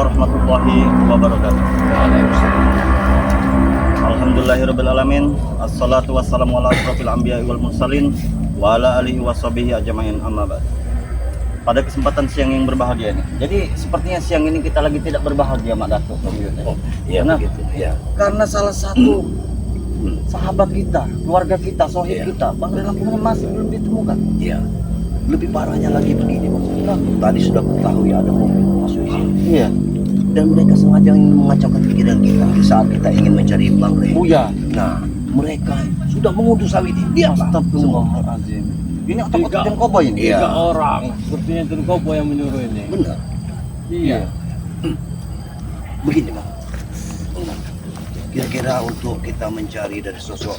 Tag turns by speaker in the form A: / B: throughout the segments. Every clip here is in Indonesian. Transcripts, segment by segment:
A: warahmatullahi wabarakatuh. Alhamdulillahirrabbilalamin. Assalatu wassalamu ala asrafil anbiya'i wal mursalin wa ala alihi washabihi ajma'in, amma ba'd. Pada kesempatan siang yang berbahagia ini, jadi sepertinya siang ini kita lagi tidak berbahagia, Mak Datuk.
B: Iya, begitu. Ya.
A: Karena salah satu sahabat kita, keluarga kita, sohib kita, Bang Lampung masih belum ditemukan.
B: Iya. Lebih parahnya lagi begini, Bang. Tadi sudah ketahui ada mobil masuk di sini.
A: Iya.
B: Dan mereka sengaja ingin mengacaukan pikiran kita di saat kita ingin mencari Bang Rey.
A: Buya.
B: Nah, mereka sudah mengutus Sawidi. Diamlah.
A: Astagfirullahaladzim. Ini otak-otak yang koboi ini.
B: Iya.
C: 3 orang, sepertinya itu koboi yang menyuruh ini.
B: Benar.
C: Iya.
B: Begini, Bang. Kira-kira untuk kita mencari dari sosok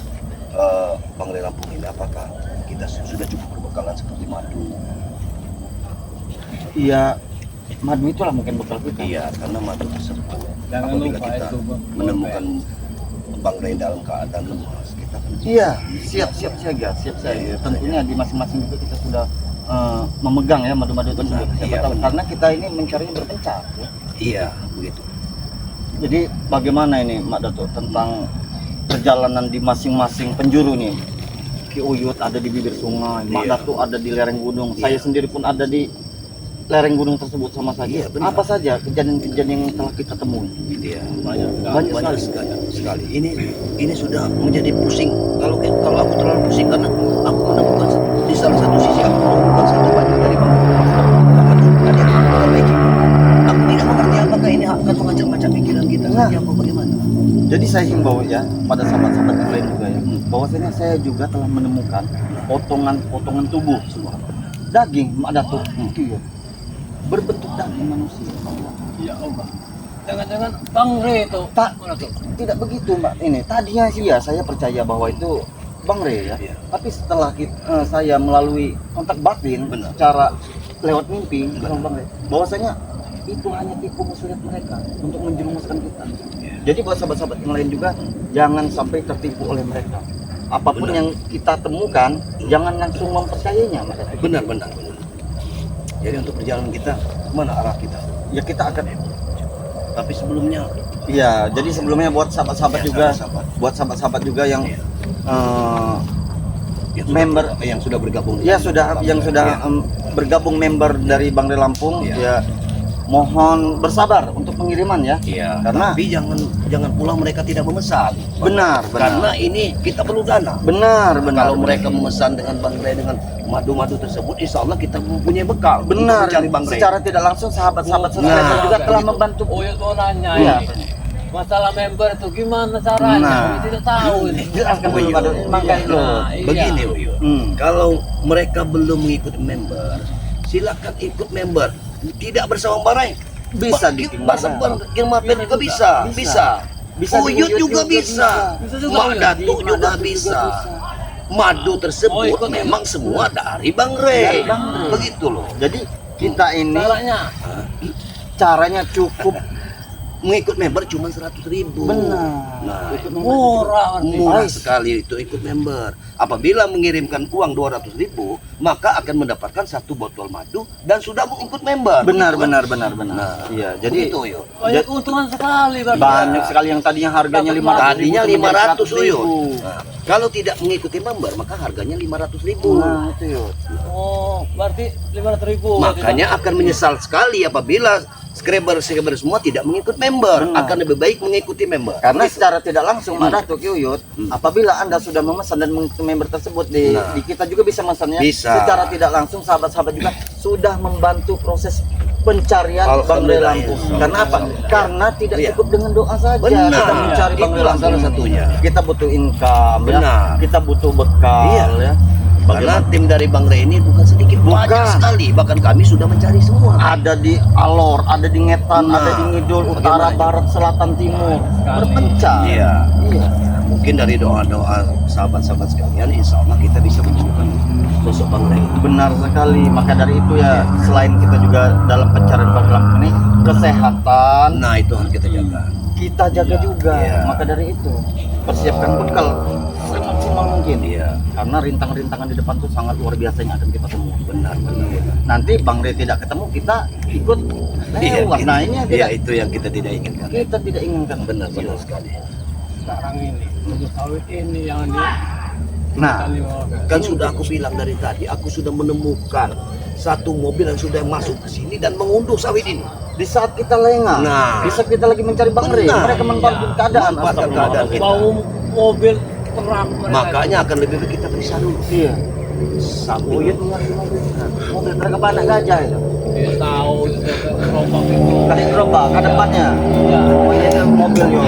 B: Bang Rey Lampung ini, apakah kita sudah cukup berbekalan seperti madu?
A: Iya, madu itulah mungkin bekal kita.
B: Iya, karena madu tersebut
C: Jangan
B: apabila
C: lupa
B: kita
C: itu, Bang.
B: menemukan Bang Rey dalam keadaan lemas, kita akan
A: Iya, siap siaga. Tentunya di masing-masing itu kita sudah memegang ya madu-madu tersebut.
B: Benar, iya, benar.
A: Karena kita ini mencarinya berpencar. Ya.
B: Iya, begitu.
A: Jadi bagaimana ini, Mak Datuk, tentang perjalanan di masing-masing penjuru nih? Ki Uyut ada di bibir sungai, Mak
B: Iya.
A: Datuk ada di lereng gunung,
B: Iya.
A: saya sendiri pun ada di lereng gunung tersebut sama saja.
B: Iya, benar.
A: Apa saja kejadian-kejadian yang telah kita temui?
B: Iya,
A: Banyak
B: sekali. Ini sudah menjadi pusing. Kalau aku terlalu pusing karena aku menemukan di salah satu sisi aku menemukan satu baju dari Bang Rey. Ada magic. Aku tidak mengerti apakah ini akan mengacau-ngacau pikiran kita
A: Nah.
B: saja apa bagaimana.
A: Jadi saya himbau ya pada sahabat-sahabat yang lain juga ya, bahwasanya saya juga telah menemukan potongan-potongan tubuh semua daging, Mak Datuk, iya, berbentuk daging manusia.
C: Ya Allah. Jangan-jangan Bang Rey itu.
A: Tak,
C: Mana tuh?
A: tidak begitu, Mbak. Ini tadinya sih ya saya percaya bahwa itu Bang Rey ya.
B: Iya.
A: Tapi setelah saya melalui kontak batin,
B: Benar.
A: secara lewat mimpi
B: Benar.
A: sama Bang Rey, bahwasanya itu hanya tipu muslihat mereka untuk menjerumuskan kita.
B: Iya.
A: Jadi buat sahabat-sahabat yang lain juga jangan sampai tertipu oleh mereka. Apapun
B: Benar.
A: yang kita temukan, jangan langsung mempercayainya, Mbak Datuk.
B: Benar. Jadi untuk perjalanan kita, mana arah kita?
A: Ya kita akan.
B: Tapi sebelumnya,
A: Iya, jadi sebelumnya buat sahabat-sahabat
B: ya,
A: juga,
B: sahabat.
A: buat sahabat-sahabat juga yang
B: Iya.
A: eh,
B: yang
A: member
B: yang sudah bergabung.
A: ya sudah
B: Bang
A: yang
B: Rey.
A: sudah
B: Iya.
A: bergabung member dari Bang Rey Lampung,
B: Iya.
A: ya mohon bersabar untuk pengiriman ya.
B: Iya,
A: Karena-
B: tapi jangan pula mereka tidak memesan.
A: Benar.
B: Karena ini kita perlu dana.
A: Benar.
B: Kalau mereka memesan dengan Bang Rey dengan madu-madu tersebut, insya Allah kita mempunyai bekal untuk
A: benar,
B: mencari Bang Rey.
A: secara tidak langsung sahabat-sahabat
B: Nah,
A: subscriber juga telah
B: gitu.
A: membantu.
C: Uyut mau nanya
A: Iya.
C: ini. Masalah member itu gimana caranya?
A: Nah.
C: Kami tidak tahu ini.
A: Jelaskan dulu,
B: Uyut.
A: Pak Datuk. Makanya
C: Iya.
A: loh.
C: Nah, iya.
B: Begini, Uyut. Kalau mereka belum mengikuti member, silakan ikut member. Tidak bersama Bang Rey.
A: Bisa bikin
B: bikin materi juga bisa.
A: Bisa
B: Uyut
A: di
B: juga bisa.
C: Bisa juga,
B: Mak
C: Uyut.
B: Datuk juga bisa. Madu tersebut
C: ikut
B: memang semua dari Bang Rey.
A: Dari Bang Rey.
B: Begitu loh.
A: Jadi kita ini
C: Caranya.
A: caranya cukup
B: Mengikut member cuma 100.000.
A: benar.
B: Nah,
A: Ikut member.
C: Murah.
B: murah
A: Nice.
B: sekali itu ikut member. Apabila mengirimkan uang 200.000, maka akan mendapatkan 1 botol madu dan sudah mengikut member.
A: Benar.
B: Begitu.
A: Nah, iya, jadi
B: Begitu, Uyut.
C: Banyak keuntungan sekali Bang.
A: banyak sekali yang tadinya harganya
C: Dapat
A: 500.000
B: Tadinya
A: menjadi
B: 500
A: 100.000.
B: Uyut. Nah, kalau tidak mengikuti member maka harganya 500.000.
A: Nah, itu yuk.
C: Oh, berarti 500.000.
B: Makanya akan menyesal sekali apabila subscriber semua tidak mengikut member.
A: Benar.
B: Akan lebih baik mengikuti member.
A: Karena secara tidak langsung Mak Datuk Yuyut, apabila Anda sudah memesan dan mengikuti member tersebut
B: Nah.
A: di kita juga bisa memesannya.
B: Bisa.
A: Secara tidak langsung sahabat-sahabat juga sudah membantu proses pencarian Bang Rey
B: Alhamdulillah,
A: Lampung.
B: ya.
A: Karena apa? Karena tidak
B: Iya.
A: cukup dengan doa saja
B: Benar.
A: kita mencari Bang Rey
B: Itulah
A: Lampung.
B: salah satunya.
A: Kita butuh income, ya.
B: Benar.
A: Kita butuh bekal,
B: Iya.
A: ya.
B: Karena tim dari Bang Rey ini bukan sedikit, banyak
A: Bukan.
B: sekali. Bahkan kami sudah mencari semua.
A: Ada di Alor, ada di Ngetan,
B: Nah,
A: ada di Ngidul, Utara,
B: bagaimana?
A: Barat, Selatan, Timur,
C: Sekali.
A: berpencar.
B: Iya.
A: Iya.
B: Mungkin dari doa-doa sahabat-sahabat sekalian, insya Allah kita bisa menemukan sosok Bang Rey.
A: Benar sekali. Maka dari itu ya, selain kita juga dalam pencarian Bang Lampung ini, kesehatan
B: Nah, itu harus kita jaga.
A: kita jaga juga.
B: Iya.
A: Maka dari itu persiapkan bekal semaksimal seminimal mungkin.
B: Iya.
A: Karena rintangan-rintangan di depan tuh sangat luar biasa yang akan kita temui.
B: Benar.
A: Nanti Bang Rey tidak ketemu, kita ikut lewat. Nah ini yang
B: Iya,
A: tidak,
B: itu yang kita tidak inginkan.
A: kita tidak inginkan.
B: Benar sekali.
C: Sekarang ini untuk sawit ini yang di
A: Nah,
B: Kan sudah aku bilang dari tadi, aku sudah menemukan satu mobil yang sudah masuk ke sini dan mengunduh sawit ini.
A: di saat kita lengah,
B: Nah.
A: di saat kita lagi mencari Bang Rey,
B: Benar.
A: mereka memanfaatkan
C: Iya.
A: keadaan.
B: Memanfaatkan
A: Astagfirullah.
B: keadaan kita.
C: bau mobil terang mereka.
B: Makanya akan lebih baik kita periksa dulu.
A: Iya.
B: Sambil
A: Buyut mengerti mobil mereka anak gajah itu.
C: Dia tahu itu gerobak itu.
A: Kali gerobak, ke depannya.
C: Iya.
A: Oh ini ada mobil yuk.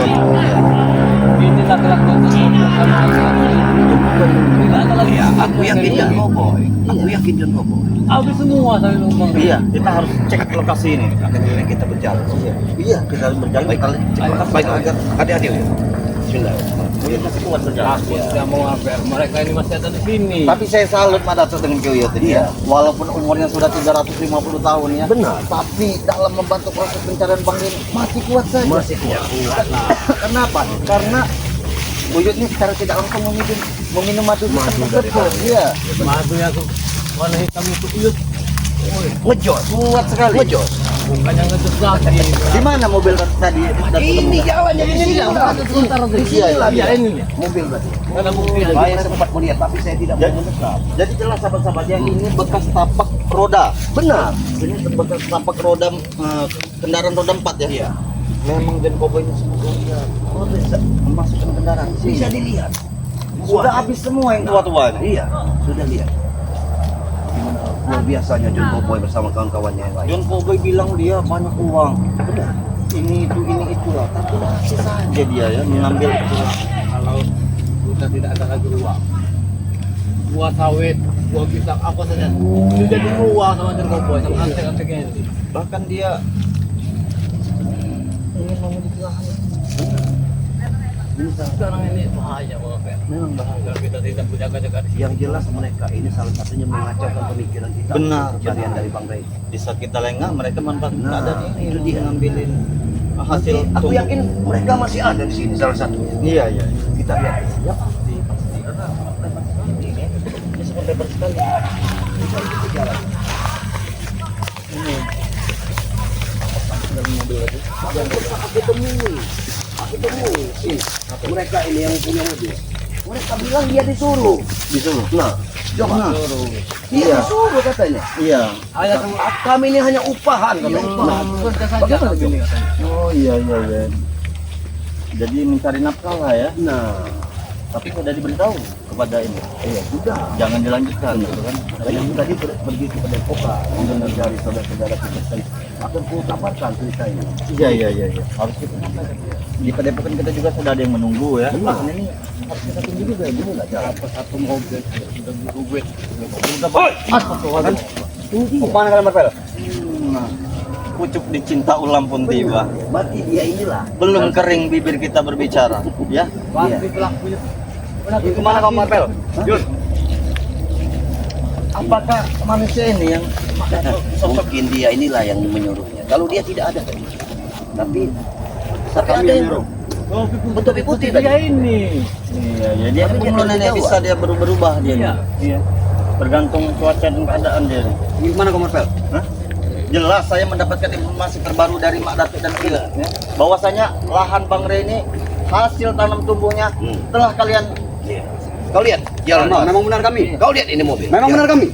C: Ini laki-laki itu tidak ada lagi.
B: ya, aku yakin John Boboy. Aku yakin John Boboy.
C: Habis semua saya lubang.
A: Iya, kita harus cek lokasi ini.
B: Akan lebih baik kita berjalan.
A: Iya, kita harus berjalan.
B: Baik,
A: Kita cek
B: baik,
A: agar
B: hati-hati. Bismillahirrahmanirrahim.
A: Buyut masih kuat berjalan.
C: Takut tidak mau ngabel. Mereka ini masih ada di sini.
A: Tapi saya salut Mak Dato dengan Kuyut ini
B: Iya.
A: ya. Walaupun umurnya sudah 350 tahun ya.
B: Benar.
A: Tapi dalam membantu proses pencarian Bang Rey masih kuat saja.
B: Masih kuat.
A: Kenapa? Karena Buyut ini secara tidak langsung meminum madu
B: dari
A: tersebut. Iya.
C: madunya tuh warna hitam itu yuk.
B: Ngejos.
A: Kuat sekali.
B: Ngejos.
C: Bukannya ngejut lagi.
A: Di mana mobil tadi?
B: Ini jalannya di sini.
C: Sebentar lagi. Iya ini nih.
B: Mobil berarti.
C: Ada bukti lagi.
B: Saya sempat melihat, tapi saya tidak mau
A: Jadi,
B: mendekat.
A: jadi jelas sahabat-sahabat yang ini bekas tapak roda.
B: Benar.
A: Ini bekas tapak roda kendaraan roda 4 ya.
B: Iya.
A: Memang John Boboy ini semua bisa memasukkan kendaraan.
B: Bisa dilihat.
A: Sudah habis semua yang tua-tua ini.
B: Iya, sudah lihat. Gimana luar biasanya John Boboy bersama kawan-kawannya yang lain.
A: John Boboy bilang dia banyak uang. Ini itu lah. Tapi masih saja dia ya mengambil itu.
C: Kalau sudah tidak ada lagi uang, buat sawit, buat kita apa saja, itu jadi uang sama Jerkoboy sama antek-anteknya itu.
A: Bahkan dia ingin memiliki lahan.
B: Ini
C: Sekarang ini bahaya banget ya.
A: Memang bahaya.
C: Kalau kita tidak berjaga-jaga di sini.
B: yang jelas mereka ini salah satunya mengacaukan pemikiran kita.
A: Benar.
B: Kejadian dari Bang Rey.
A: Di saat kita lengah, mereka manfaatkan
B: Nah,
A: keadaan ini
B: itu dia.
A: ngambilin hasil.
B: Aku
A: tumbuh.
B: yakin mereka masih ada di sini salah satunya.
A: Iya iya.
B: Kita lihat.
A: Ya pasti pasti. Karena lebar sekali ini sangat lebar sekali.
B: Bisa kita jalan.
A: Ini dari mobil lagi.
B: Aku temui. Aku temui. Sih. Mereka ini yang punya mobil. Mereka bilang dia disuruh.
A: Disuruh.
B: Nah,
A: Nah,
B: dia
A: Iya.
B: disuruh katanya.
A: iya.
C: Hanya sama
B: Kami ini hanya upahan. Katanya.
C: Nah, kerja saja kan begini katanya.
A: Oh iya iya iya. Jadi mencari nafkah lah ya.
B: Nah,
A: Tapi sudah diberitahu kepada ini.
B: iya sudah.
A: Jangan dilanjutkan gitu kan.
B: Yang tadi pergi ke Padepokan untuk mencari saudara-saudara kita tadi. Akan ku kabarkan cerita ini.
A: Iya iya iya iya. Harus kita di Padepokan kita juga sudah ada yang menunggu ya.
B: Benar.
A: Ini harus kita tunggu juga ya. Ini enggak jalan apa satu mobil sudah berubah.
B: Kemana kalian Marvel?
A: Nah, pucuk dicinta ulam pun tiba.
B: Berarti dia inilah.
A: Belum kering bibir kita berbicara, ya.
C: Pasti pelakunya.
A: Kemana kamu Marvel? Yus. Apakah manusia ini yang
B: Mungkin dia inilah yang menyuruhnya. Kalau dia tidak ada tadi. Tapi
A: kami
B: ada yang
A: menyuruh?
C: Oh,
B: Betul ikuti
C: dia
B: tadi.
C: ini.
A: Iya, ya dia
B: Tapi dia
A: kemudian
B: tidak
A: bisa
B: jawab.
A: dia berubah dia.
C: Iya.
A: Iya. Bergantung cuaca dan keadaan dia.
B: Gimana kamu Marvel?
A: Hah? Jelas saya mendapatkan informasi terbaru dari Mak Datuk dan Kila ya. Bahwasanya lahan Bang Rey ini hasil tanam tumbuhnya telah kalian
B: Kau lihat, jalan.
D: Memang benar kami.
B: Kau lihat ini mobil.
D: Memang benar kami.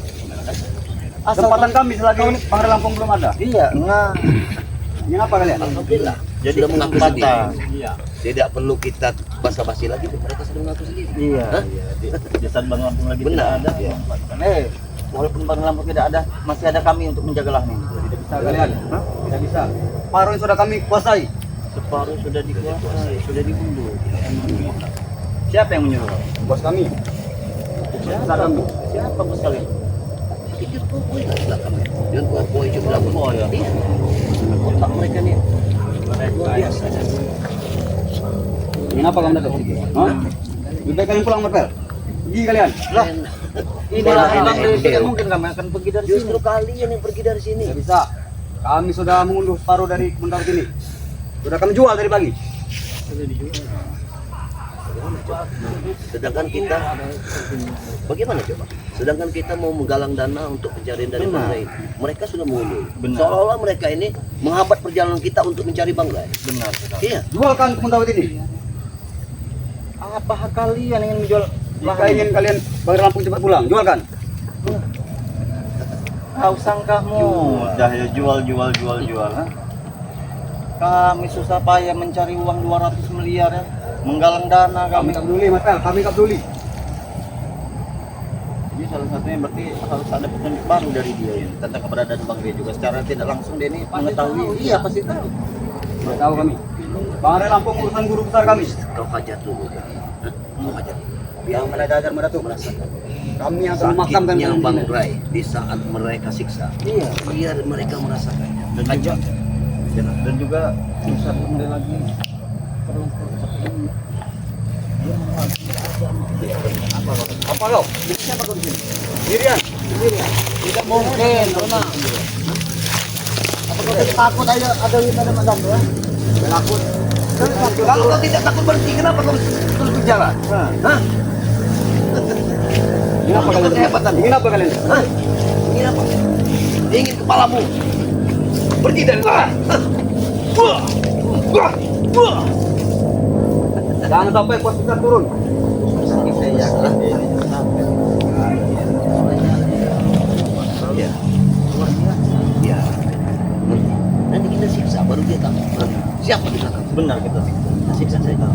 A: asal
D: Tempatan kami selagi Bang Rey Lampung belum ada.
A: iya, nah
D: Ini apa kalian?
B: Alhamdulillah.
A: jadi
B: Sudah mengaku
A: kesempatan.
B: sendiri.
C: Iya.
B: Tidak perlu kita basa-basi lagi. Mereka sudah mengaku sendiri.
A: Iya,
B: Hah?
A: iya. Di saat Bang Lampung lagi
B: Benar,
A: tidak ada,
B: iya.
A: walaupun Bang Lampung tidak ada, masih ada kami untuk menjaga lahan ini.
D: Tidak bisa kalian. Tidak bisa. Paruh yang sudah kami kuasai.
A: Separuh sudah dikuasai, sudah diunduh. Siapa yang menyuruh?
D: Bos kami.
A: Siapa kami? Siapa bos kalian?
B: Itu Boboy lah di belakangnya. Dan Boboy juga belakang.
A: Oh ya.
B: Iya. Otak mereka nih luar biasa.
D: Kenapa kamu datang? Hah? Lebih baik kalian pulang Marvel. Pergi kalian.
A: Lah, inilah
B: Benar,
A: Bang Rey.
B: ini.
A: Tidak mungkin kami akan pergi dari sini.
B: Justru kalian yang pergi dari sini.
D: Tidak bisa. Kami sudah mengunduh separuh dari kebun sawit ini. Sudah kami jual dari pagi.
B: Bagaimana coba? Sedangkan kita, bagaimana coba? Sedangkan kita mau menggalang dana untuk pencarian dari
A: Benar.
B: Bangrai. Mereka sudah mengulur.
A: Benar.
B: Seolah-olah mereka ini menghambat perjalanan kita untuk mencari Bangrai.
A: Benar sekali.
B: Iya.
D: Jualkan kebun sawit ini.
A: Apakah kalian ingin menjual
D: Jika ingin kalian Bang Lampung cepat pulang, jualkan.
A: Kau sangkamu dah ya jual. Ha? Kami susah payah mencari uang 200 miliar ya. Menggalang dana
D: Kami
A: kami.
D: tak peduli, Mas Pel. Kami tak peduli.
A: Jadi salah satunya berarti harus ada petunjuk baru dari dia ya, tentang keberadaan Bang Ria juga secara tidak langsung dia ini mengetahui. Iya pasti tahu.
D: Tidak tahu kami. Bang Lampung urusan guru besar kami.
B: Kau hajar dulu. Hah? Kau hajar.
D: Biar mereka ajar mereka tuh
B: Merasakan
D: kami yang akan memakamkan
B: sakitnya
D: kalian.
B: Bangrai di saat mereka siksa.
A: Iya.
B: Biar mereka merasakannya.
A: Dan juga dan juga satu kemudian lagi
D: Apa kau? Siapa kau di sini? Dirian.
C: Tidak mungkin, Rona. Apa kau takut aja ada macam tu?
D: Takut.
B: Kalau kau tidak takut berhenti, kenapa kau terus berjalan? Hah?
D: Ingin apa kalian?
B: Kehebatan.
D: Ingin apa kalian?
B: Hah? Ingin apa? Ingin kepalamu pergi dari sana.
D: Jangan sampai pos besar turun.
A: saya yakin dia ini sampai.
B: Ya. Ya. Nanti kita siksa baru dia tahu. Siapa di belakang?
A: Benar kita siksa saya tahu.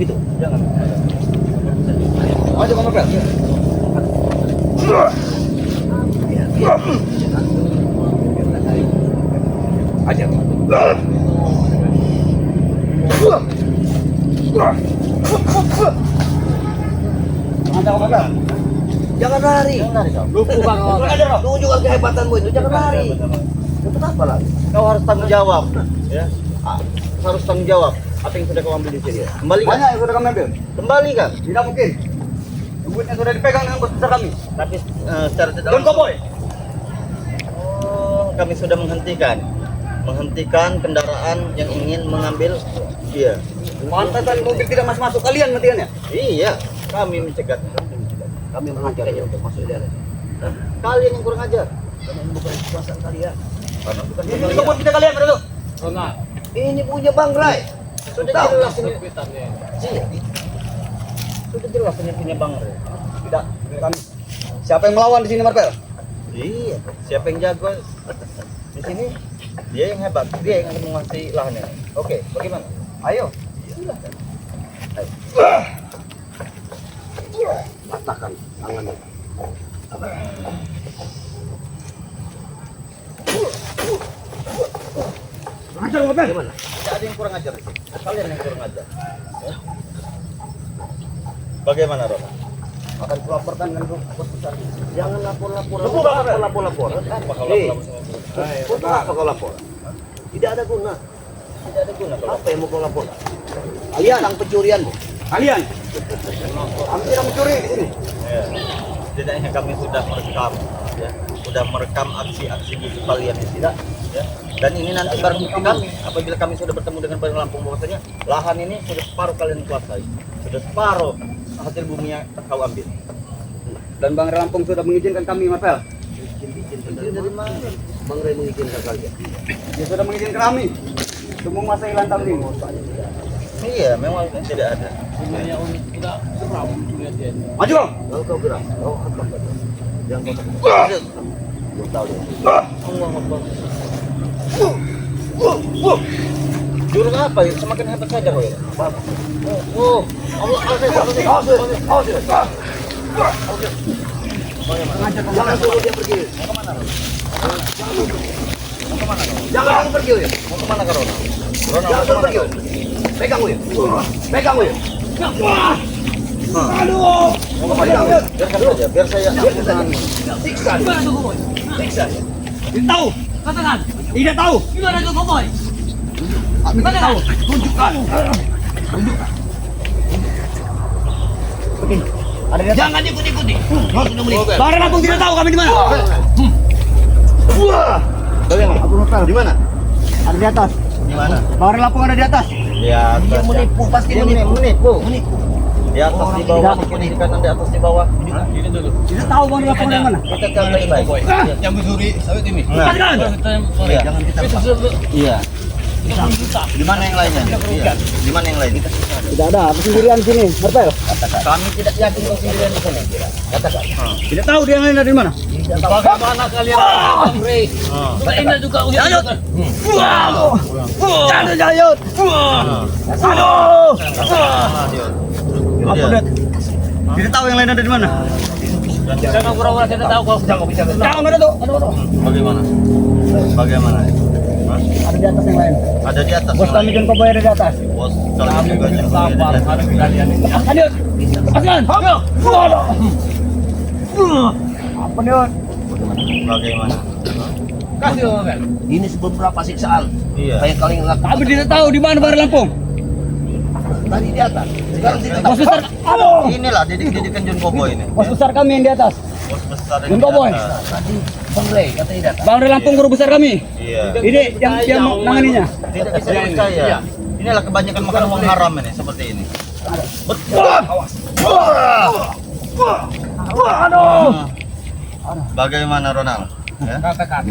B: Itu.
A: Jangan.
D: Ayo kamu Pel.
B: Ya. Ya.
D: Ajar. Ada kamu Pel.
B: Jangan lari.
C: Lupa bang.
B: Tunjukkan kehebatanmu itu. Jangan lari. Untuk apa lagi?
A: Kau harus tanggung jawab, ya. Harus tanggung jawab apa yang sudah kau ambil di sini. Kembalikan.
D: Banyak yang sudah kami ambil.
A: Kembalikan.
D: Tidak mungkin. Duitnya sudah dipegang dengan bos besar kami.
A: Tapi secara tidak
D: Don Cowboy.
A: Oh, kami sudah menghentikan kendaraan yang ingin mengambil dia.
D: Pantasan mobil tidak masuk kalian matiannya.
A: Iya, kami mencegah.
B: Kami menghajarnya untuk masuk di dalam.
A: Kalian yang kurang ajar.
B: Karena ini bukan kekuasaan kalian.
A: Karena bukan
D: Ini kebun kita kalian berarti.
C: Rona.
B: Ini punya Bangrai.
A: sudah
B: Tahu.
A: jelas ini.
C: Sepitannya.
A: Iya. Sudah jelas ini punya Bang Re.
D: Tidak, kami. Siapa yang melawan di sini Marpel?
A: Iya, siapa yang jago di sini? Dia yang hebat, dia yang akan menguasai lahannya. Oke, bagaimana? Ayo. Silakan.
B: Patahkan tangannya.
D: Ajar Marpel.
B: Bagaimana?
A: Tidak ada yang kurang ajar. Kalian yang kurang ajar. Ya. Bagaimana, Rona?
B: Akan kulaporkan dengan bos besar. Jangan lapor.
A: Lapor. Apa kalau
B: Hei,
A: lapor?
B: untuk apa kau lapor? Tidak ada guna.
A: Tidak ada guna kalau
B: Apa yang mau kau lapor?
D: Kalian.
B: Tentang pencurianmu.
D: Kalian. Kami tidak mencuri di sini.
A: ya. Setidaknya kami sudah merekam, ya. Sudah merekam aksi-aksi busuk kalian di sini, ya. Dan ini nanti barang bukti kami apabila kami sudah bertemu dengan Bang Lampung bahwasanya lahan ini sudah separuh kalian kuasai, sudah separuh hasil buminya kau ambil.
D: Dan Bang Lampung sudah mengizinkan kami Marpel.
B: Izin dari mana? Bangrai mengizinkan kalian.
D: Dia sudah mengizinkan kami untuk menguasai lantai ini.
A: Iya, memang tidak ada.
C: Sebenarnya udah seram lihat dia.
D: Maju kau.
B: Kalau kau gerak, kau akan baca. Jangan kau takut. Belum tahu dia.
A: Allah Akbar. Jurus apa ya? Semakin hebat saja kau ya. Oh, Allah
B: Jangan suruh dia pergi. Jangan aku pergi ya.
A: mau kemana kau Rona? Rona,
B: Jangan
A: mau
B: suruh
A: kemana
B: pergi.
A: kau?
B: Pegang ya. Pegang ya.
A: Mau kemana? Biarkan saja, biar saya.
B: Siksa. Siksa.
C: Tidak tahu. Katakan. Tidak tahu. Gimana kau Cowboy?
D: Tidak tahu.
C: Tunjukkan. Jangan ikut-ikuti.
D: Bang Lampung tidak tahu kami di mana.
A: Bagaimana?
D: Di mana? Ada di atas.
A: Di mana?
D: Bang Lampung ada di atas.
A: Di atas.
B: Dia menipu, pasti
A: Dia
B: menipu.
A: menipu.
B: Menipu.
A: Di atas, di bawah, di kiri, di kanan, di atas, di bawah.
C: Ini dulu.
D: Tidak tahu Bang Lampung ada di mana.
A: Kita cari baik-baik.
C: Yang mencuri sawit ini.
A: Nah,
B: Sorry,
A: Iya.
B: jangan kita
C: Itu sudah
A: iya.
C: 30 juta.
A: Di mana yang lainnya? Iya. Di mana yang lain?
D: Tidak ada, aku sendirian di sini. Marpel.
A: Kami tidak yakin kau sendirian di sini. Katakan.
D: Tidak tahu dia lain ada di mana.
C: Bagaimana kalian Amri? Ini juga ujian.
D: Jangan jayut. Aduh. Apa det? Tidak tahu yang lain ada di mana.
C: Jangan pura-pura tidak tahu kau.
D: Jangan ada tuh.
A: Bagaimana? Bagaimana? Hah?
D: Ada di atas yang lain.
A: Ada di atas.
D: Bos
A: yang
D: kami
A: lain.
D: dan Koboy ada di atas.
A: Bos kami juga
C: Kami
A: yang
C: sabar
A: ada di atas.
C: hadap kalian ini.
D: Ayo. Lepaskan. Ayo. Apa nih?
A: Bagaimana?
C: Kasih Amri.
B: Ini beberapa siksaan.
A: Iya.
B: Kayak kalian lakukan
D: Kami tidak tahu di mana Bang Lampung.
B: tadi di atas. Sekarang tidak tahu.
D: Bos besar. Aduh.
A: Inilah didik-didikan John Koboy ini.
D: Bos besar kami yang di atas.
A: Bos besar
D: John Koboy.
B: Tadi Bang Rey katanya datang.
D: Bang Lampung guru besar kami.
A: Iya.
D: Ini yang menanganinya.
A: Tidak bisa dipercaya. Inilah kebanyakan makan uang haram ini seperti ini. Betul.
D: Aduh.
A: Bagaimana Ronald? Ya?
C: Katakan.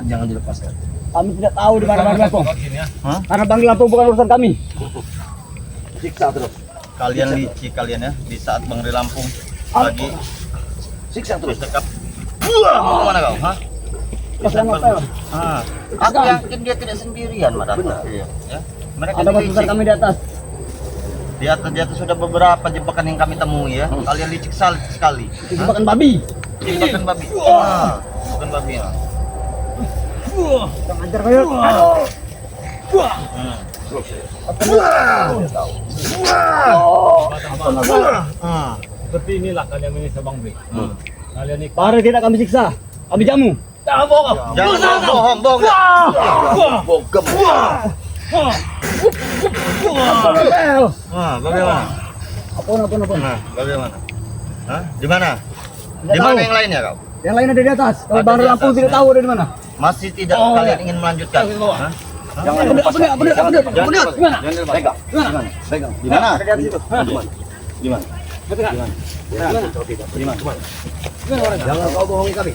B: Jangan dilepaskan.
D: Kami tidak tahu di mana Bang Lampung.
A: Hah?
D: Karena Bang Lampung bukan urusan kami.
B: Siksa terus.
A: Kalian licik kalian ya di saat Bang Ri Lampung lagi
B: Siksa terus.
A: bercakap. Mau kemana kau? Hah?
D: Bos Lampung.
A: Ah, aku yakin dia tidak sendirian, Madam.
B: Benar.
A: Iya. Ya. Mereka
D: Ada bos besar
A: licik.
D: kami di atas.
A: Di atas sudah beberapa jebakan yang kami temui ya. Kalian licik sekali.
D: Itu jebakan babi.
A: Jebakan babi. Ah, bukan babi ya.
D: Kurang ajar kayu. Aduh.
A: Hmm. Ah.
C: Seperti inilah kalian ini Bang Bri. Kalian ini
D: Para tidak kami siksa. Kami jamu.
C: jangan bohong.
A: Jangan bohong, bohong.
B: Bogem.
A: Ah, bagaimana?
D: Apa?
A: Nah, bagaimana? Hah? Di mana?
D: Tidak
A: Di mana
D: tahu.
A: yang lainnya kau?
D: Yang lain ada di atas. Kalau
A: Ada
D: Bang
A: di
D: Lampung
A: atas,
D: tidak
A: ya.
D: tahu ada di mana.
A: Masih tidak
D: Oh,
A: kalian
D: ya.
A: ingin melanjutkan? Hah?
B: Jangan
D: Apa dia? Gimana?
B: pegang.
D: Gimana?
B: Pegang.
A: Di mana?
D: Ada di atas itu.
A: Di mana?
B: Jangan kau bohongi kami.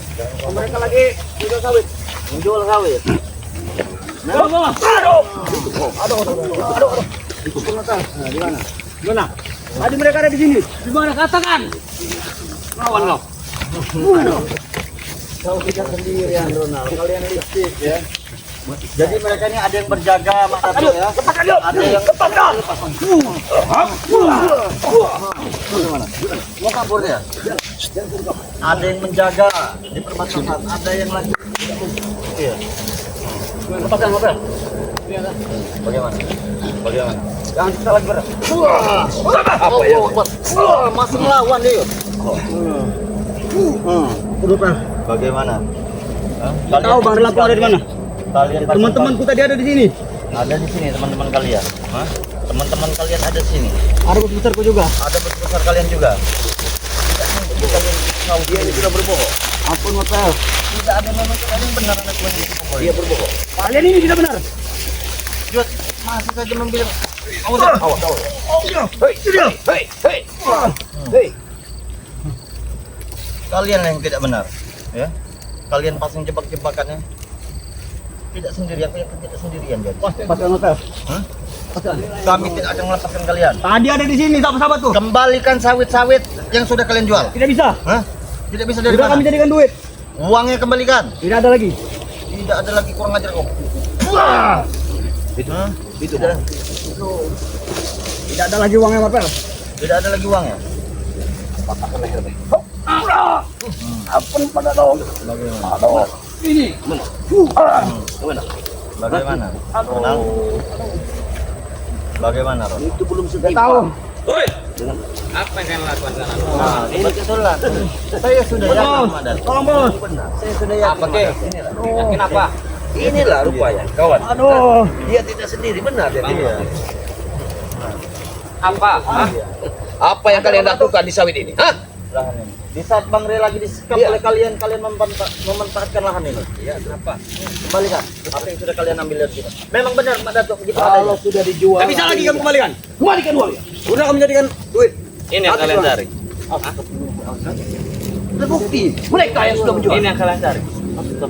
D: Mereka lagi jual sawit.
B: Menjual sawit.
D: Gimana? Tadi mereka ada di sini. Di mana? Katakan. Lawan kau.
A: Kau tidak sendirian, Ronald. Kalian licik ya. Jadi mereka ini ada yang berjaga, Mas Dato ya. Ada yang mau kabur ya. Ada yang menjaga di perbatasan, ada yang lagi. Iya.
D: Lepaskan mobil.
A: Bagaimana? Bagaimana?
D: Jangan kita lagi berat.
A: Apa ya? Masih melawan dia. Bagaimana? Hah?
D: Tahu Bang Lampung ada di mana?
A: Kalian
D: Teman-temanku tadi ada di sini.
A: ada di sini teman-teman kalian. Hah? Teman-teman kalian ada di sini.
D: Ada bos besarku juga.
A: Ada bos besar kalian juga. Tidak mungkin kalian tahu dia ini sudah berbohong.
D: Ampun motel.
A: Tidak ada memang kalian benar anak buah itu. Dia berbohong.
D: Kalian ini tidak benar.
A: Dia masih saja membilang.
B: Hei.
A: Kalian yang tidak benar, ya. Kalian pasang jebak-jebakannya. Tidak sendirian, aku yakin tidak sendirian dia.
D: Lepaskan motel.
A: Hah? Kami tidak akan melepaskan kalian.
D: Tadi ada di sini sahabat-sahabatku.
A: Kembalikan sawit-sawit yang sudah kalian jual.
D: Tidak bisa.
A: Hah? Tidak bisa dari
D: Sudah kami
A: mana?
D: jadikan duit.
A: Uangnya kembalikan.
D: Tidak ada lagi.
A: Tidak ada lagi kurang ajar kau.
B: Itu.
A: Hah?
B: Itu.
A: Tidak,
D: Tidak ada lagi uangnya motel.
A: tidak ada lagi uangnya.
B: Patahkan leher.
D: Ampun pada dong.
A: Bagaimana?
D: Ini.
B: Mana?
A: Bagaimana? Ronald? Bagaimana, Ron?
B: Itu belum
D: Tidak
B: setimpal.
D: tahu.
B: Dengan
C: Apa yang kalian lakukan sekarang?
A: Nah, kebetulan saya sudah yakin
D: Bos,
A: Madan.
D: tolong bos.
B: benar.
A: Saya sudah yakin.
C: Apa ke?
A: Madan.
C: Yakin apa?
B: Inilah rupanya, kawan.
D: Aduh.
B: Dia tidak sendiri, benar dia.
A: Iya.
C: Apa? Hah?
B: Apa yang kalian lakukan di sawit ini? Hah?
A: Lahan ini. Di saat Bang Ray lagi disekap
B: Iya.
A: oleh kalian memanfaatkan lahan ini.
B: Iya, kenapa?
A: Kembalikan apa yang sudah kalian ambil dari kita. Memang benar Mak Datuk begitu
B: Kalau
A: adanya.
B: sudah dijual.
D: Tak bisa lagi kamu kembalikan. Kembalikan uangnya.
B: Udah kamu jadikan duit.
C: Ini yang kalian cari.
B: Terbukti.
D: Mereka yang sudah menjual.
C: Ini yang kalian cari.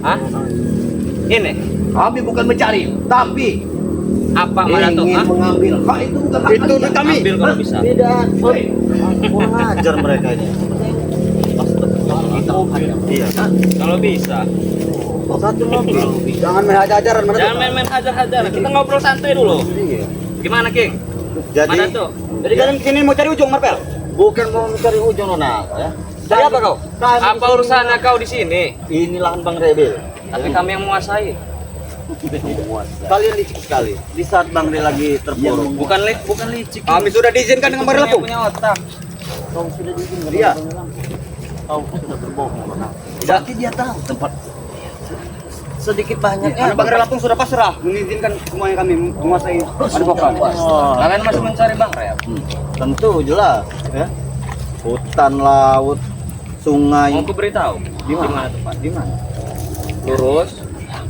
C: Hah? Ini
D: Kami bukan mencari, tapi
C: apa Mak Datuk?
B: ingin
C: Hah?
B: mengambil. Hak itu bukan hak
D: itu duit kami.
C: Ambil kalau bisa.
A: Tidak.
D: Oi,
A: Kurang ajar mereka ini. Iya.
C: Kalau bisa.
A: Satu mobil.
B: Jangan main hajar-hajaran.
C: Jangan main-main hajar-hajaran. Kita ngobrol santai dulu.
A: Iya.
C: Gimana, King?
A: Jadi
C: Mak Datuk?
D: jadi kalian kesini mau cari ujung, Marpel?
A: bukan mau mencari ujung Nona, ya.
D: Cari apa kau?
A: Kami
C: Apa urusannya kau di sini?
A: ini lahan Bang Rebel.
C: Tapi kami yang menguasai.
A: Kalian licik sekali. Di saat Bang Ray lagi terpuruk.
C: Bukan licik.
D: Kami sudah diizinkan dengan Bang Lampung.
C: Punya otak.
A: Kau sudah diizinkan.
B: Iya.
A: Kau sudah berbohong Nona.
B: Berarti dia tahu.
A: Tempat sedikit banyaknya.
D: Karena Bang Lampung sudah pasrah mengizinkan semuanya kami menguasai padepokan.
A: Oh,
C: Kalian masih mencari Bang Ray?
A: tentu jelas, ya. Hutan, laut, sungai.
C: Mau aku beritahu. Di mana tepat?
A: Di mana?
C: Lurus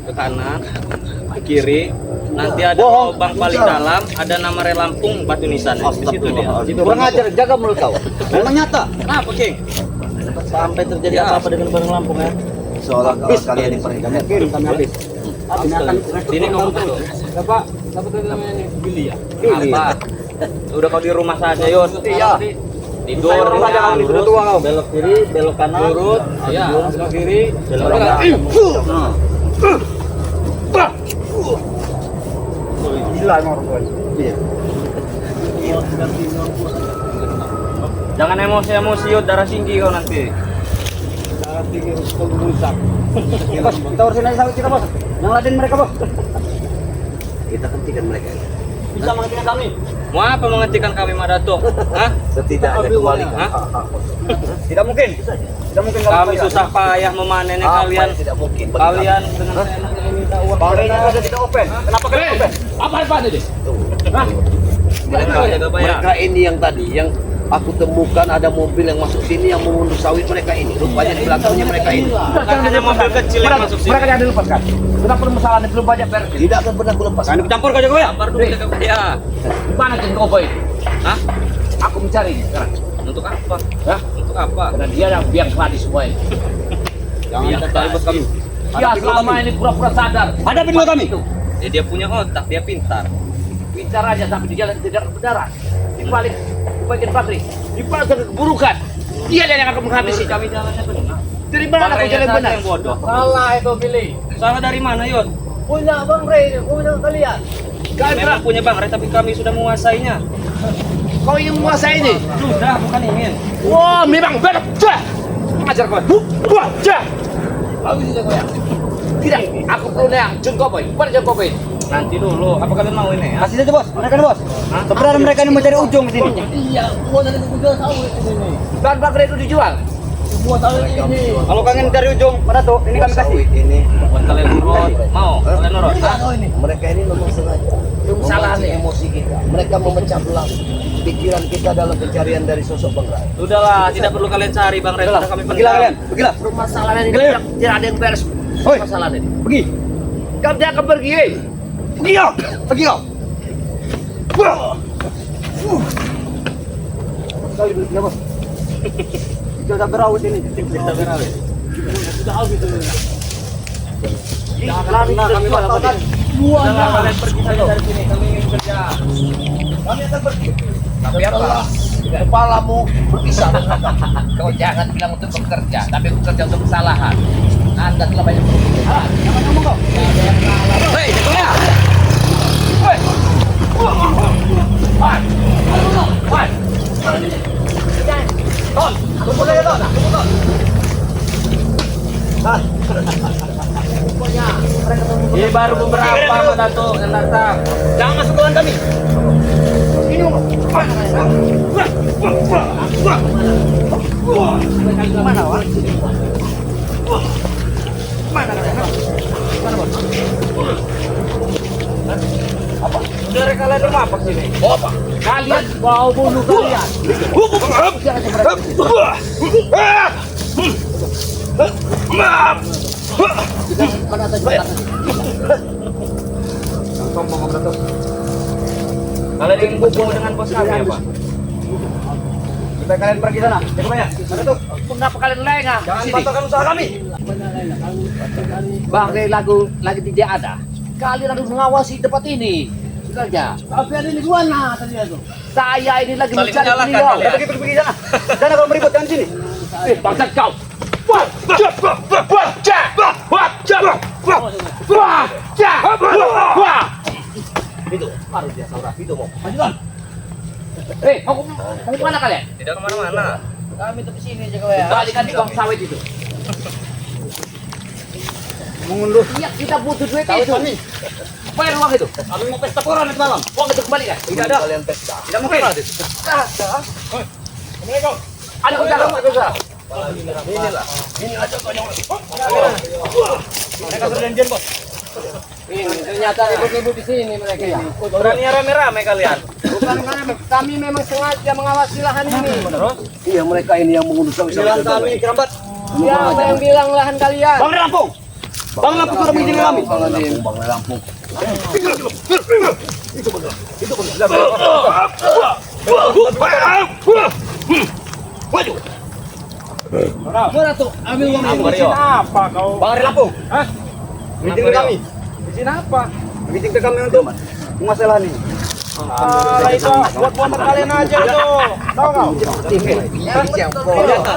C: ke kanan, ke kiri. Nanti ada
A: Bohong.
C: lubang paling dalam, ada nama Ray Lampung batu nisan. Di situ dia.
A: Kurang ajar, jaga mulut kau. Memang nyata.
C: Kenapa, King?
A: Sampai terjadi
C: Ya.
A: apa-apa dengan Bang Lampung ya. Seolah kalian diperingatkan.
D: Kirim kami habis.
C: Sini kamu tuh.
D: Siapa tadi namanya ini? Billy ya?
C: Apa? Udah kau di rumah saja, Yus.
D: Iya.
C: Tidur
D: Saya saja kau ini sudah tua kau.
A: Belok kiri, belok kanan.
C: Lurus.
D: Iya, sebelah kiri.
A: Belok
D: Sebelah
A: kanan.
D: kanan. Gila emang orang tua.
A: Iya.
C: Jangan emosi-emosi, Yud. Darah tinggi kau nanti.
D: Darah tinggi rusak rusak. Bos, kita urusin aja sampai kita, Bos. Yang laden mereka, Bos.
B: Kita hentikan mereka.
D: Bisa menghentikan kami.
C: Mau apa menghentikan kami, Mak Datuk? Hah?
B: Setidaknya kembalikan
C: Hah?
B: hak-hak.
D: Tidak mungkin. Tidak mungkin
C: Kami susah payah memanennya
B: Apa
C: kalian.
B: yang tidak mungkin bagi
C: Kalian dengan seenaknya minta uang.
D: Bang Rey saja tidak open. Kenapa kalian open? Apa ini? Hah?
C: Mereka jaga bayar.
B: Mereka ini yang tadi yang aku temukan ada mobil yang masuk sini yang mengunduh sawit mereka ini. Rupanya di belakangnya mereka ini.
C: Bukan hanya mobil kecil yang masuk sini.
D: Mereka jangan dilepaskan. Kenapa permasalahan belum banyak beres?
B: Tidak akan pernah kulepas.
D: Jangan dicampur kau jago ya.
C: Sabar dulu jaga bayar.
D: Di mana King Cowboy?
C: Hah?
D: Aku mencari sekarang.
C: Untuk apa?
D: Hah?
C: Untuk apa?
D: Karena dia yang biang keladi semua ini.
C: Jangan
D: Biang
C: kita bos kami.
D: Dia selama ini pura-pura sadar. Hadapi dulu kami.
C: Ya, dia punya otak, dia pintar.
D: Pintar aja tapi di jalan tidak kebenaran. Di balik bagian pabrik, di balik keburukan. Dia yang akan menghabisi.
C: Kami jalannya benar.
D: Dari mana kau jalan
C: saja
D: benar?
C: yang bodoh.
D: Salah itu pilih.
C: Salah dari mana, Yud?
D: Punya Bang Rey, punya kalian. Kalian
C: Memang punya Bang Ray, tapi kami sudah menguasainya.
D: kau ingin menguasai ini.
C: Sudah, bukan ingin.
D: Wah, memang benar. Jah. Ajar kau. Wah, jah. Habis itu kau ya. Tidak, aku perlu yang Jun Cowboy. Mana Jun Cowboy?
C: Nanti dulu. Apa kalian mau ini? Ya?
D: Kasih saja bos, mereka nih bos. Sebenarnya mereka ini mencari ujung di sini. Iya, gua tadi udah tahu di sini. Dan Bang Rey itu dijual. Semua tahu ini. Kalau kangen cari ujung, mana tuh? Ini kami kasih.
B: Sawit ini
C: Buat kalian nurut. Mau? Kalian nurut? Hah?
B: mereka ini memang sengaja
D: Salah
B: memancing
D: nih.
B: emosi kita. Mereka memecah belah pikiran kita dalam pencarian dari sosok Bang Ray.
C: Sudahlah, tidak perlu kalian cari Bang Ray. Sudah kami
D: Pergilah
C: pendam.
D: kalian, pergilah.
B: Permasalahan ini
D: Gila.
B: tidak ada yang beres.
D: Hoi.
B: Masalah ini.
D: Pergi. Kamu dia akan pergi. Pergi kau. Pergi kau. Wah. Kali berikutnya bos. Kita udah berawat ini.
C: Kita berawet.
D: Sudah habis itu.
C: Jangan lari, kami melakukan. Jangan kalian pergi saja dari sini. Kami ingin kerja.
D: Kami akan pergi.
B: Tapi apa? Kepalamu berpisah dengan kami.
E: Kau jangan bilang untuk bekerja, tapi bekerja untuk kesalahan. Anda telah banyak berpikir.
D: Jangan ngomong kau.
E: Hei, jatuhnya!
D: Hei. Wah. Wah. Ton, tunggu saja Ton. Tunggu Ton.
C: Ini baru beberapa Pak Datuk yang datang.
D: Jangan masuk kawan kami. Ini ngomong. Mana Wan? Mana kalian? Mana bos?
C: Dari kalian lima. apa sini? Bawa apa? Kalian mau bunuh kalian. Mana saja?
D: Kalian ingin kumpul dengan bos kami apa? Supaya kalian pergi sana. Cek banyak. Mana tuh?
E: Kenapa kalian lengah?
D: Jangan batalkan usaha kami.
E: Bang, lagi tidak ada. Kalian harus mengawasi tempat ini. Saja.
C: Tapi ada di mana tadi itu?
E: Saya ini lagi
A: Saling
E: mencari
A: menyalahkan
E: beliau.
A: kalian.
D: Pergi sana. Sana kalau meribut jangan sini.
E: Bangsat kau.
B: Itu baru dia saudara itu mau.
E: Majukan. Mau kemana kalian?
A: Tidak kemana-mana.
E: Kami tetap sini aja kalian. Balikan di bang sawit itu.
D: Mengunduh.
E: Iya, kita butuh duit itu. Bayar uang itu.
D: Kami mau pesta koran nanti malam.
E: Uang itu kembalikan.
D: Tidak ada.
B: Kalian pesta.
D: Tidak mungkin.
E: Ada usaha, ada usaha.
B: Inilah. Inilah contohnya.
D: Mereka berjanjian bos.
C: Ini ternyata ribut-ribut di sini mereka ya.
A: Berani rame-rame kalian.
C: Bukan kami memang sengaja mengawasi lahan ini.
B: Iya mereka ini yang mengunduh
D: Bilang kami kerambat.
C: Iya, apa yang bilang lahan kalian?
D: Bang Lampung. Bang Lampung sudah mengizinkan kami.
B: Bang Lampung.
C: Mana tuh? Ambil uang itu.
A: Mario.
C: Apa kau?
D: Bang Lampung.
C: Hah?
D: Mengizinkan kami.
C: Izin apa?
D: Mengizinkan kami untuk masalah ini.
C: Ah, itu buat-buatan kalian aja itu. Tahu kau?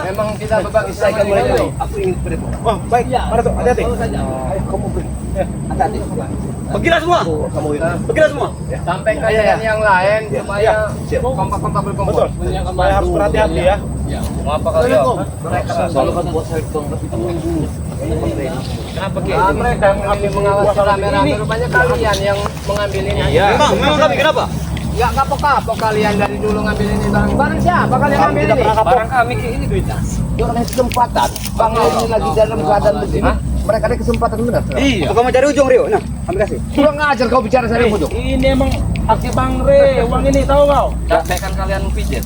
C: Memang kita berbagi saja mereka.
B: Aku ingin beri.
C: Wah, baik. Mana tuh? Hati-hati.
B: Ayo kamu beri. Hati-hati.
D: Pergilah semua.
B: Kamu itu.
D: Pergilah semua.
C: Sampai kalian yang lain supaya kompak-kompak berkumpul. Supaya harus berhati-hati ya.
A: Mau apa kalian?
B: Selalu kan buat saya dong.
A: Kenapa
C: Nah, mereka mengambil mengawasi rame-rame rupanya kalian yang mengambil ini.
A: Iya.
D: Memang kami kenapa?
C: Ya kapok-kapok kalian dari dulu ngambil ini barang siapa kalian
D: Kami
C: ambil
D: tidak
C: ini?
D: pernah kapok.
E: Barang kami ini duitnya.
B: Orang kesempatan. Bang ini lagi dalam keadaan begini. Mereka ada kesempatan benar.
A: Iya.
D: Untuk kamu cari ujung Rio. Nah, kami kasih.
C: Kurang ngajar kau bicara saya bodoh.
F: Ini emang aksi Bang Re, uang ini tahu kau?
A: Capek kan kalian pijit.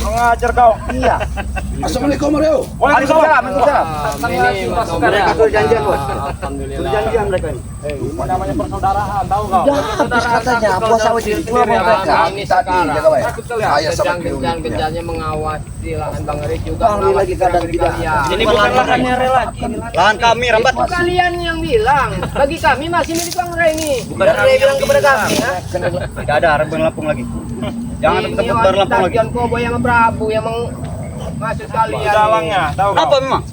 F: Mengajar kau.
C: Iya.
B: Assalamualaikum Mario.
D: Waalaikumsalam. Waalaikumsalam.
C: Ini
D: Mereka sudah janjian bos. Sudah
C: Alhamdulillah.
D: janjian mereka ini.
F: Ini namanya persaudaraan, tahu kau?
B: Ya, habis katanya puasa wajib dua mereka.
C: Kami
B: Tadi
C: sekarang
B: jaga baik. Saya sama
C: sedang-gencar-gencarnya mengawasi lahan Bang Eri juga
B: Bang Eri lagi kadang
C: mengawasi
B: tidak.
C: kalian.
A: Ini bukan lahannya lagi.
D: Lahan kami rambat.
C: Itu kalian yang bilang. Bagi kami masih milik Bang Eri ini.
A: Bukan
C: Dan
A: kami
C: Eri bilang
A: yang
C: kepada
A: bilang.
C: kami ya.
D: Tidak ada Bang Lampung lagi. Jangan
C: Ini
D: tempat Bang Lampung lagi.
C: John Koboy yang Prabu yang maksud kalian.
F: Dalangnya, tahu kau?
D: Apa memang?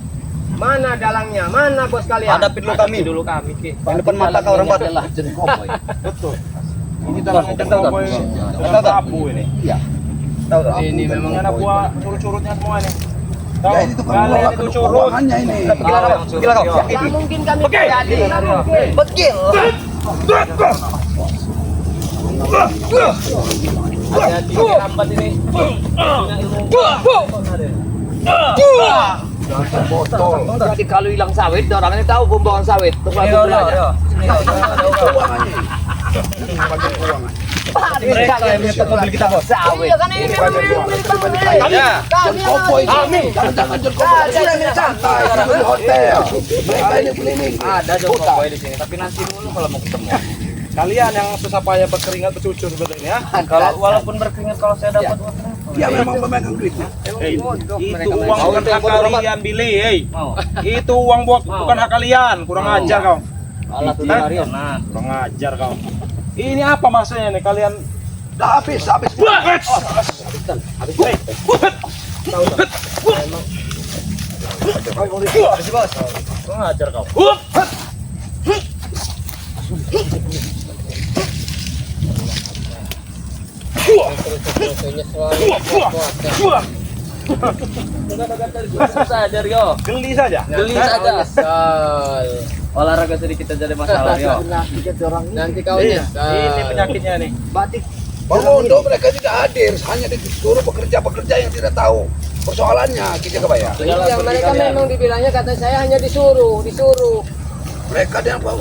C: Mana dalangnya? Mana bos kalian?
D: Hadapin dulu kami.
E: Dulu kami, Ki.
D: Di depan mata kau rambat.
F: Betul. Ini dalangnya Jokowi. Dengan Prabu ini.
D: Tahu tak?
C: Ini memang
F: Ini ada buah curut-curutnya semua ini. Tahu?
B: Ya ini tuh
F: Kalian itu curut.
B: keuangannya ini.
D: Pergilah kau. Pergilah kau.
C: Nggak mungkin kami terjadi. Nggak mungkin.
D: Pergi.
E: Hati-hati rambat ini. Jadi kalau hilang sawit, orangnya tahu pembuangan sawit. Terus langsung belajar.
D: Mereka yang punya mobil kita bos.
C: Iya kan ini memang milik Bang Eri.
A: Ya.
C: Kami
B: Kopoy kami. Jangan John Kopoy. Sudah ini santai. Kita di hotel. Mereka ini cleaning.
A: Ada Jokowi di sini, tapi nanti dulu kalau mau ketemu.
F: Kalian yang susah payah berkeringat bercucur seperti ini ya.
A: Kalau walaupun berkeringat kalau saya dapat uang.
B: Dia memang pemegang duitnya.
F: Itu uang bukan hak kalian, Billy. Hey.
A: Mau.
F: Itu uang bukan hak kalian. Kurang ajar kau.
A: Alah tuh Mario. Nah,
F: Kurang ajar kau. Ini apa maksudnya nih kalian?
B: Dah habis.
A: kurang ajar kau. Susah aja Rio.
F: Geli saja.
A: Geli saja. Olahraga sedikit aja ada masalah Rio.
C: Nanti kau
F: Iya.
C: nyesal.
F: Ini penyakitnya nih.
C: Batik.
B: Pengunduh mereka tidak hadir, hanya disuruh pekerja-pekerja yang tidak tahu persoalannya, kita kebayang.
C: Iya, mereka memang dibilangnya kata saya hanya disuruh.
B: Mereka dia apa?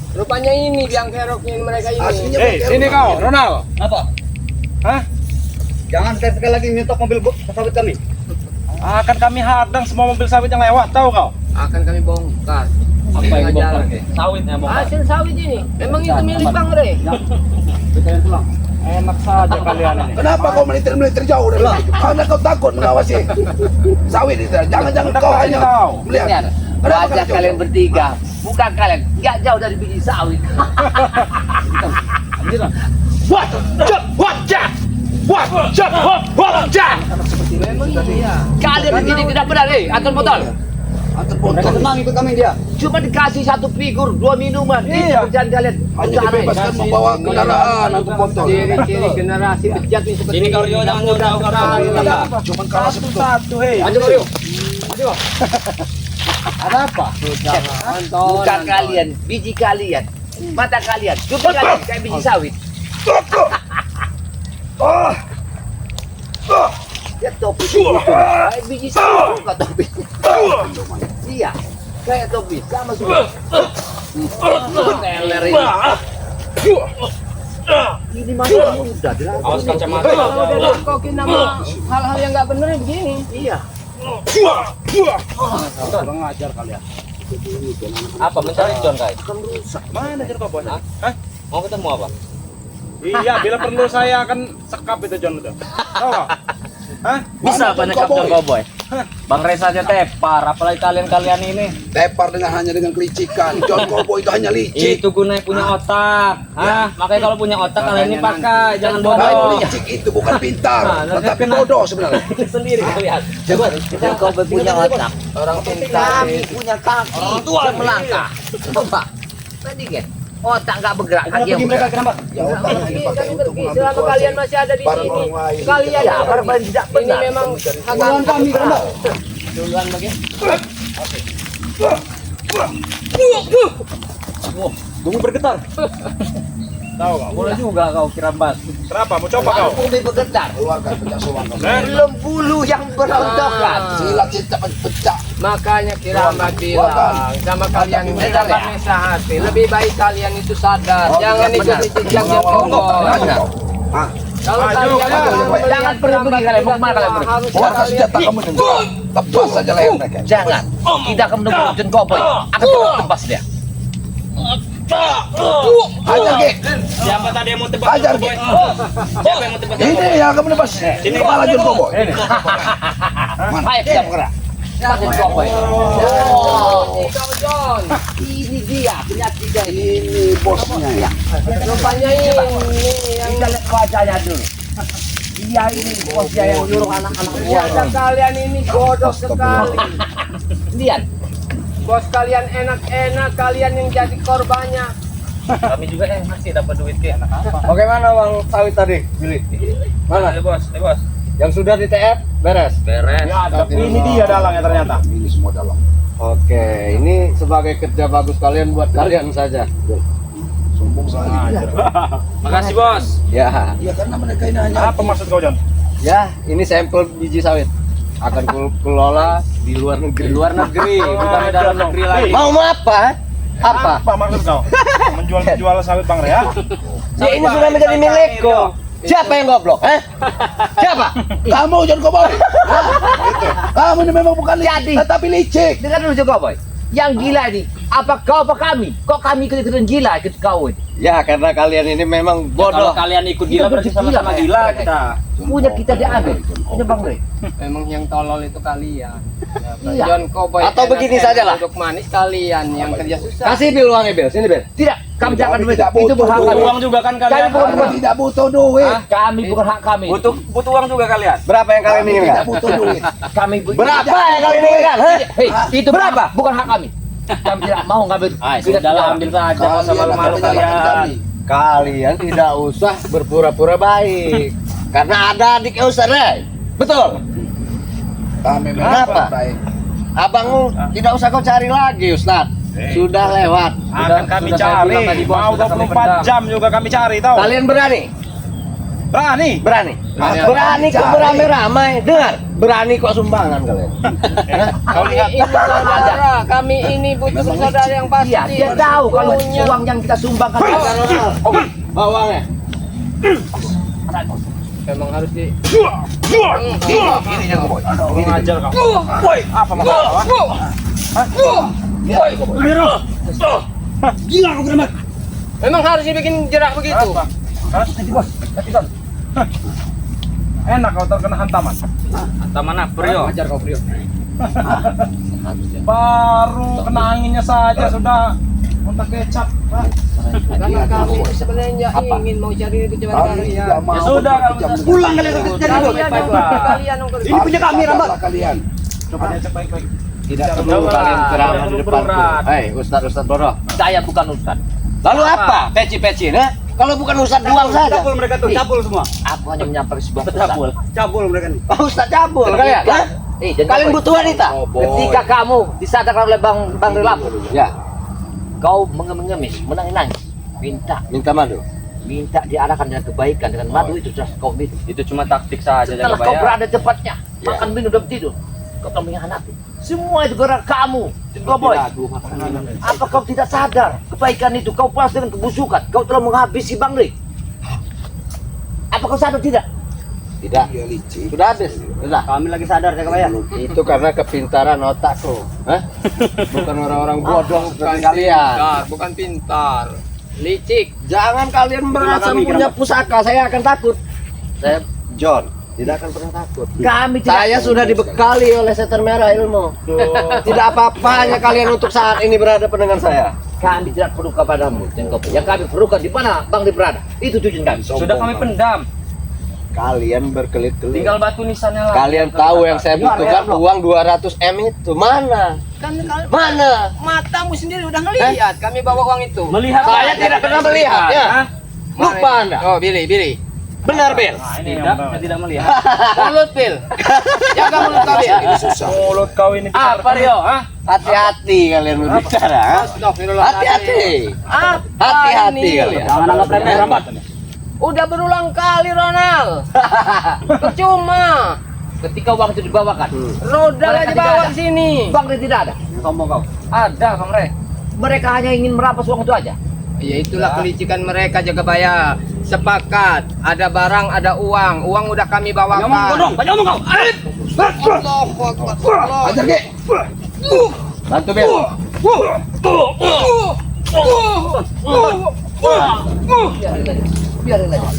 C: Rupanya ini yang keroknya mereka ini.
B: Aslinya
F: Sini kau, Ronald.
D: Apa?
F: Hah?
D: Jangan sekali lagi nyetok mobil sawit kami.
F: Akan kami hadang semua mobil sawit yang lewat, tahu kau?
C: Akan kami bongkar.
D: Apa yang bongkar? Sawitnya bongkar.
C: Hasil sawit ini. Memang itu milik Bang Re.
D: Kalian pulang.
F: Enak saja kalian ini.
B: Kenapa kau meliter jauh dari situ? Karena kau takut mengawasi sawit itu. Jangan kau hanya melihat. Kenapa
E: Wajah
B: kau
E: kalian
B: jauh?
E: bertiga, muka kalian nggak jauh dari biji sawit.
C: Memang iya.
E: Kalian begini tidak benar, atur botol.
B: Antar
D: Mereka
B: botol.
D: senang ikut kami dia.
E: Cuma dikasih satu figur, 2 minuman. Itu kerjaan kalian.
B: Hanya dibebaskan membawa kendaraan antar botol.
C: Ciri-ciri generasi bejat ini seperti
D: Sini kau Rio, jangan jauh-jauh kau.
B: Cuman kalah sebetulnya.
F: Satu, hei.
D: Lanjut Rio.
F: Ada apa?
E: Muka kalian, biji kalian, mata kalian, jubah kalian kayak biji sawit. Ya topi itu kayak biji sawit bukan topi. Iya, kayak topi sama semua. Teler ini. Ini masih muda.
D: Awas kacamata.
C: kalau udah diskokin nama hal-hal yang nggak bener begini.
E: Iya.
F: Kurang ajar kalian.
D: Apa mencari John kai?
F: Mana John Cowboy? Hah?
D: Mau ketemu apa?
F: Iya, bila perlu saya akan sekap itu John itu. Tahu nggak? Hah?
D: Bisa
B: Mana
D: banyak
B: John
D: John
B: Cowboy?
D: Cowboy. Bang Reza aja tepar, apalagi kalian ini.
B: Tepar hanya dengan kelicikan. John Cowboy itu hanya licik.
D: Itu gunanya punya otak. Makanya kalau punya otak kalian ini pakai, jangan
B: Baik,
D: bodoh.
B: licik itu bukan pintar,
D: Nah,
B: tetapi
D: kena-
B: bodoh sebenarnya.
D: Sendiri kalian.
E: Kita kau punya otak.
C: Orang pintar.
E: Kami punya kaki. Bisa melangkah. Coba. Tadi kan otak nggak bergerak, kaki yang bergerak.
D: kenapa?
B: Ya otak hanya dipakai untuk mengambil
C: Selama kalian masih ada di
B: barang
C: sini,
B: orang lain.
C: kalian
E: Ya, barang tidak
C: ini
E: benar.
C: memang
D: Puluhan kami kenapa?
E: Duluan bagi.
D: Bumi bergetar.
F: Tahu nggak?
D: Boleh juga kau kirambat.
F: Kenapa? Mau coba kau?
E: Bumi bergetar.
B: Keluarkan pecah soang.
E: Belum bulu yang berontokan.
B: Silat cinta pecah.
C: makanya Kiramat bilang sama kalian ini dapat hati. Lebih baik kalian itu sadar, jangan ikuti jejak yang kokoh. Kalau kalian
E: Jangan pergi kalian, mau kemana kalian pergi?
C: harus
B: Buatkan senjata kamu dan tebas saja leher mereka.
E: Jangan. Kita akan menunggu John Cowboy. Akan tebas dia.
B: Hajar Ge,
D: Siapa tadi yang mau tebak?
B: hajar Ge.
D: Siapa yang mau tebak?
B: Ini yang akan menebas. Kepala John Cowboy.
E: Ayo kita bergerak. John Cowboy.
C: Kau John,
E: Ini dia penyakitnya ini.
B: Ini bosnya ya.
C: rupanya ini yang
E: Kita lihat wajahnya dulu. Dia ini bosnya yang nyuruh anak-anak
C: ternyata
E: buahnya.
C: kalian ini bodoh sekali.
E: Lihat.
C: Bos kalian enak-enak, kalian yang jadi korbannya.
D: Kami juga masih dapat duit ke anak apa?
F: Bagaimana Bang sawit tadi? Pilih. Mana?
D: Bos, bos.
F: Yang sudah di TF beres.
D: Beres.
F: Ini dia dalangnya ternyata.
B: Ini semua dalam.
F: Oke, ini sebagai kerja bagus kalian buat kalian saja.
B: Sombong sekali.
D: Makasih bos.
F: Ya,
B: Ya karena mereka ini hanya
F: apa maksud kau John? Ya, ini sampel biji sawit. Akan kelola di luar negeri.
D: Di luar negeri, bukan di dalam negeri lagi.
F: Mau apa? Apa maksud kau? Menjual sawit Bang Rea?
E: Ya ini sudah menjadi milikku. Siapa yang goblok? Siapa?
B: kamu John Cowboy. Kamu ini memang bukan licik, tetapi licik.
E: Dengar dulu John Cowboy. Yang gila ini, apa kau apa kami? Kok kami ikut-ikutan gila ikut kau ini?
F: Ya, karena kalian ini memang
D: Kalau kalian ikut gila berarti sama-sama gila kita.
E: Punya kita diambil. Ini Bang Rey.
C: Memang yang tolol itu kalian.
E: Iya.
C: John Cowboy
F: Atau begini
C: enak-enak
F: sajalah.
C: Untuk manis kalian yang kerja susah.
F: kasih Bil uangnya Bil, sini Bil.
E: Tidak, kami
B: Tidak,
E: jangan
B: kami
E: duit.
B: tidak
E: Itu
B: butuh
E: berhak
B: duit.
E: kami.
D: Uang juga kan kalian.
B: Kami tidak butuh duit.
E: Kami bukan hak kami.
D: Butuh uang juga kalian.
F: Berapa yang kalian
B: Kami
F: inginkan?
B: tidak butuh duit.
E: Kami
F: Berapa yang kalian inginkan?
E: Hei, itu berapa? Bukan hak kami. Kami tidak mau ngambil.
D: Sudahlah ambil saja kau sama
B: Kalian
D: malu
B: akan menyalahkan
D: kalian.
B: kami.
F: Kalian tidak usah berpura-pura baik. Karena ada adik Ustaz Ray. Betul.
B: Kami
F: Kenapa?
B: memang baik.
F: Abangmu tidak usah kau cari lagi Ustaz. Sudah lewat.
D: Akan kami
F: Sudah saya
D: cari.
F: bilang tadi, Bos,
D: Mau
F: sudah kami
D: 24 jam juga kami cari tahu.
F: Kalian berani?
D: Berani.
F: Berani kok beramai-ramai. Dengar, berani kok sumbangan kalian.
C: Kami ini saudara, kami ini butuh saudara yang pasti.
F: Iya, dia tahu kalau
C: Punya.
F: uang yang kita sumbangkan. Bawangnya.
C: Memang harus di
B: Ini yang boy.
D: Ngajar kamu. Woi, apa masalah? Gila kau keramat.
C: memang harus dibikin jerak begitu.
D: Enak kau terkena hantaman.
A: Hantaman apa, Prio?
C: Ajar kau Prio.
D: Baru kena anginnya saja sudah muntah kecap.
C: Karena kami sebenarnya ingin mau cari kecepatan kalian.
D: Ya sudah, pulang kalian ke
C: Kalian
D: Ini punya kami, Rambat.
B: Kalian.
D: Coba dia cek baik-baik.
F: Tidak perlu kalian ceramah di depanku. Hei, Ustaz Bodoh, saya bukan Ustaz. Lalu apa? Peci-peci, nah? Kalau bukan Ustaz doang saja.
D: Cabul mereka tuh, cabul semua.
F: Aku hanya menyampaikan sebuah pesan.
D: Cabul, cabul mereka nih.
F: Oh, Ustaz cabul kalian, ha? Kalian butuh wanita. Ketika kamu disadarkan oleh Bang Relap, ya, kau mengemis, menangis, minta madu, minta diarahkan dengan kebaikan, dengan madu itu sudah kau minum.
A: Itu cuma taktik saja.
F: Setelah kau berada di tempatnya, makan minum dan tidur, kau telah mengkhianati. Semua itu gara kamu, boy. Apa kau tidak sadar kebaikan itu kau balas dengan kebusukan? Kau telah menghabisi Bang Ri. Apa kau sadar tidak? Tidak. Sudah habis. Sudah.
D: Kami lagi sadar ya, Kak.
F: Itu karena kepintaran otakku, hah? Bukan orang-orang bodoh seperti kalian.
C: Pintar, bukan pintar. Licik.
F: Jangan kalian merasa punya pusaka, saya akan takut. Saya John tidak akan pernah takut. Saya sudah dibekali oleh setan merah ilmu. Tidak apa-apanya kalian untuk saat ini berhadapan dengan saya. Kami tidak perlu kepadamu, yang kami perlukan di mana Bang Ri berada. Itu tujuan kami.
A: Sudah kami pendam.
F: Kalian berkelit-kelit.
A: Tinggal batu nisannya lah.
F: Kalian tahu yang saya butuhkan uang 200 M itu mana? Mana?
C: Matamu sendiri udah ngelihat kami bawa uang itu.
A: Melihat
F: Saya tidak pernah melihatnya. Lupa Anda.
C: Oh, Billy.
F: Benar, Bil.
A: tidak melihat.
C: Mulut, Bil. Jaga mulut kau, Bil.
D: Mulut kau ini.
A: Apa, Rio? Hah?
F: Hati-hati kalian berbicara. ha? Hati-hati. Hati-hati kalian.
D: Jangan anggap remeh, Rambat.
C: Udah berulang kali, Ronald. Percuma.
F: Ketika uang itu dibawakan,
C: Roda aja bawa sini.
F: Bang Ri tidak ada.
D: Sombong kau.
A: Ada, Bang Re.
F: Mereka hanya ingin merampas uang itu aja.
C: Ya itulah kelicikan mereka, jaga bayar. Sepakat, ada barang, ada uang. Uang udah kami bawakan.
D: Banyak ngomong kau.
B: Ajar ke?
F: Bantu Bil. Biarin aja.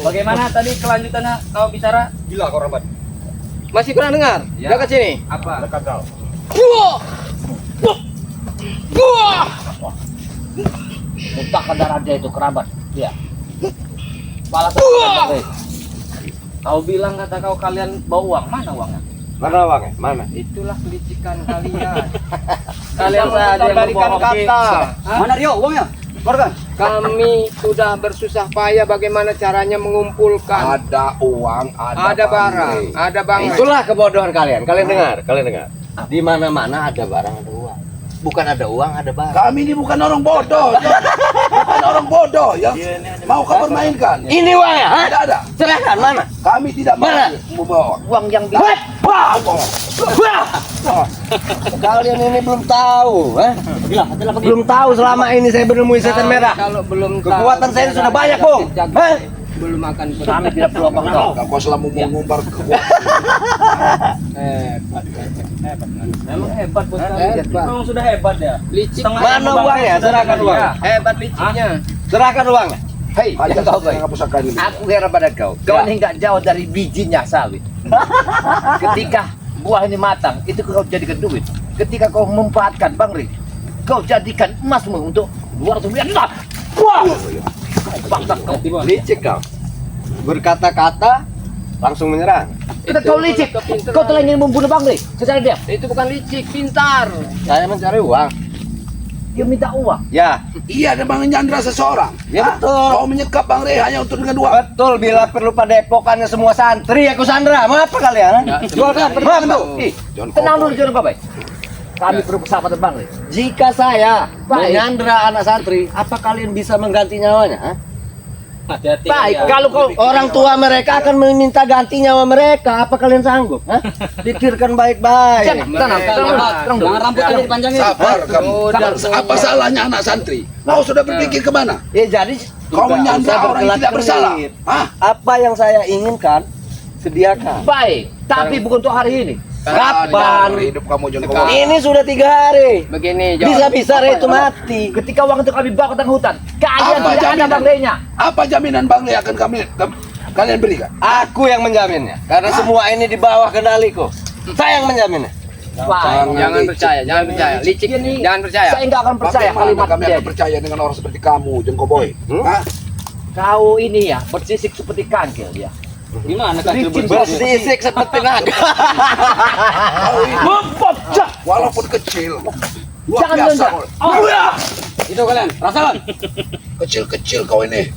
A: Bagaimana tadi kelanjutannya kau bicara?
D: Gila kau, Rambat.
C: Masih kurang dengar?
A: Ya.
C: Dekat sini.
A: Apa?
D: Dekat kau.
F: Muntahkan darah dia itu kerabat. Ya. Balasan Bang Ri.
A: Kau bilang kata kau kalian bawa uang. Mana uangnya?
F: Mana uangnya? Mana?
C: Itulah kelicikan kalian.
A: Kalian saja yang
C: Balikan
A: berbohong.
C: kata.
D: Mana Rio uangnya? Keluarkan.
C: Kami sudah bersusah payah bagaimana caranya mengumpulkan.
B: Ada uang,
C: Ada barang, ada bang.
F: Itulah kebodohan kalian. Kalian dengar. Di mana-mana ada barang, ada uang. Bukan ada uang, ada barang.
B: Kami ini bukan orang bodoh. Bukan orang bodoh yang mau kau permainkan.
F: Ini uangnya, ha?
B: Tidak ada.
F: Serahkan mana?
B: Kami tidak mau
F: Mana?
B: membawa.
F: Uang yang kalian ini belum tahu, ha? Belum tahu selama ini saya menemui setan merah.
C: Kalau belum tahu,
F: Kekuatan saya sudah banyak, Bung. Ha?
C: belum akan
F: Kami tidak perlu apa-apa.
B: Kau selalu mengumbar kekuatan.
A: Memang hebat bos kalian.
C: Hebat.
A: Memang sudah hebat ya.
C: Licik.
F: Mana uangnya? Serahkan uangnya.
C: Hebat liciknya.
F: Serahkan uangnya. Hei,
B: Ajar
F: kau baik.
B: dengan pusaka ini.
F: Aku heran pada kau. Kau ini nggak jauh dari bijinya sawit. Ketika buah ini matang, itu kau jadikan duit. Ketika kau memanfaatkan Bang Ri, kau jadikan emasmu untuk 200 miliar. Wah! Bangsa kau licik kau. Berkata-kata langsung menyerang. Itu kau licik. Kau telah ingin membunuh Bang Ri secara diam.
C: Itu bukan licik, pintar.
F: Saya mencari uang. Dia minta uang. Ya,
B: Iya, ada menyandra seseorang.
F: Ya,
B: Hah?
F: betul.
B: Kau menyekap Bang Re hanya untuk dengan uang.
F: betul. Bila perlu padepokannya semua santri, aku Sandra. Mau apa kalian? Ha? Jualkan, mau apa? Ih,
B: John
F: tenang
B: Cowboy.
F: dulu, John Cowboy. Kami perlu persahabatan Bang Rey.
B: Jika saya
F: Baik.
B: menyandra anak santri, apa kalian bisa mengganti nyawanya? Ha?
D: Hati-hati.
F: Baik, kalau kau
B: Orang tua mereka akan meminta ganti nyawa mereka. Apa kalian sanggup? Ha? Pikirkan baik-baik.
D: Jangan rambutnya dipanjangin.
E: Sabar kamu. Apa salahnya anak santri? Kau sudah berpikir kemana?
B: Ya jadi
E: Kau menyandra orang yang tidak bersalah. Hah?
B: Apa yang saya inginkan sediakan.
F: baik, tapi bukan untuk hari ini.
B: Kapan?
E: Hidup kamu John Koboi.
B: Ini sudah 3 hari.
C: Begini, John.
B: Bisa-bisa Rey itu mati.
F: Ketika uang itu kami bawa ke tengah hutan, kalian
E: Apa
F: tidak ada
E: jaminan?
F: Bang Rey-nya.
E: Apa jaminan Bang Rey akan kalian berikan?
B: Aku yang menjaminnya. Karena semua ini di bawah kendaliku. Saya yang menjaminnya.
F: Baik.
C: Jangan percaya, jangan percaya. Licik ini, jangan percaya.
F: Saya nggak akan percaya
E: Bagaimana
F: kalimat
E: kami
F: dia.
E: akan percaya dengan orang seperti kamu, John Koboi? Hah?
F: Kau ini ya bersisik seperti kangkil ya.
D: Gimana kan
B: Bersisik seperti naga.
E: Kau ini,
F: Mempocah.
E: walaupun kecil, luar
F: Jangan
E: biasa.
F: loncat.
E: kau.
D: itu kalian? Rasakan.
E: Kecil-kecil kau ini.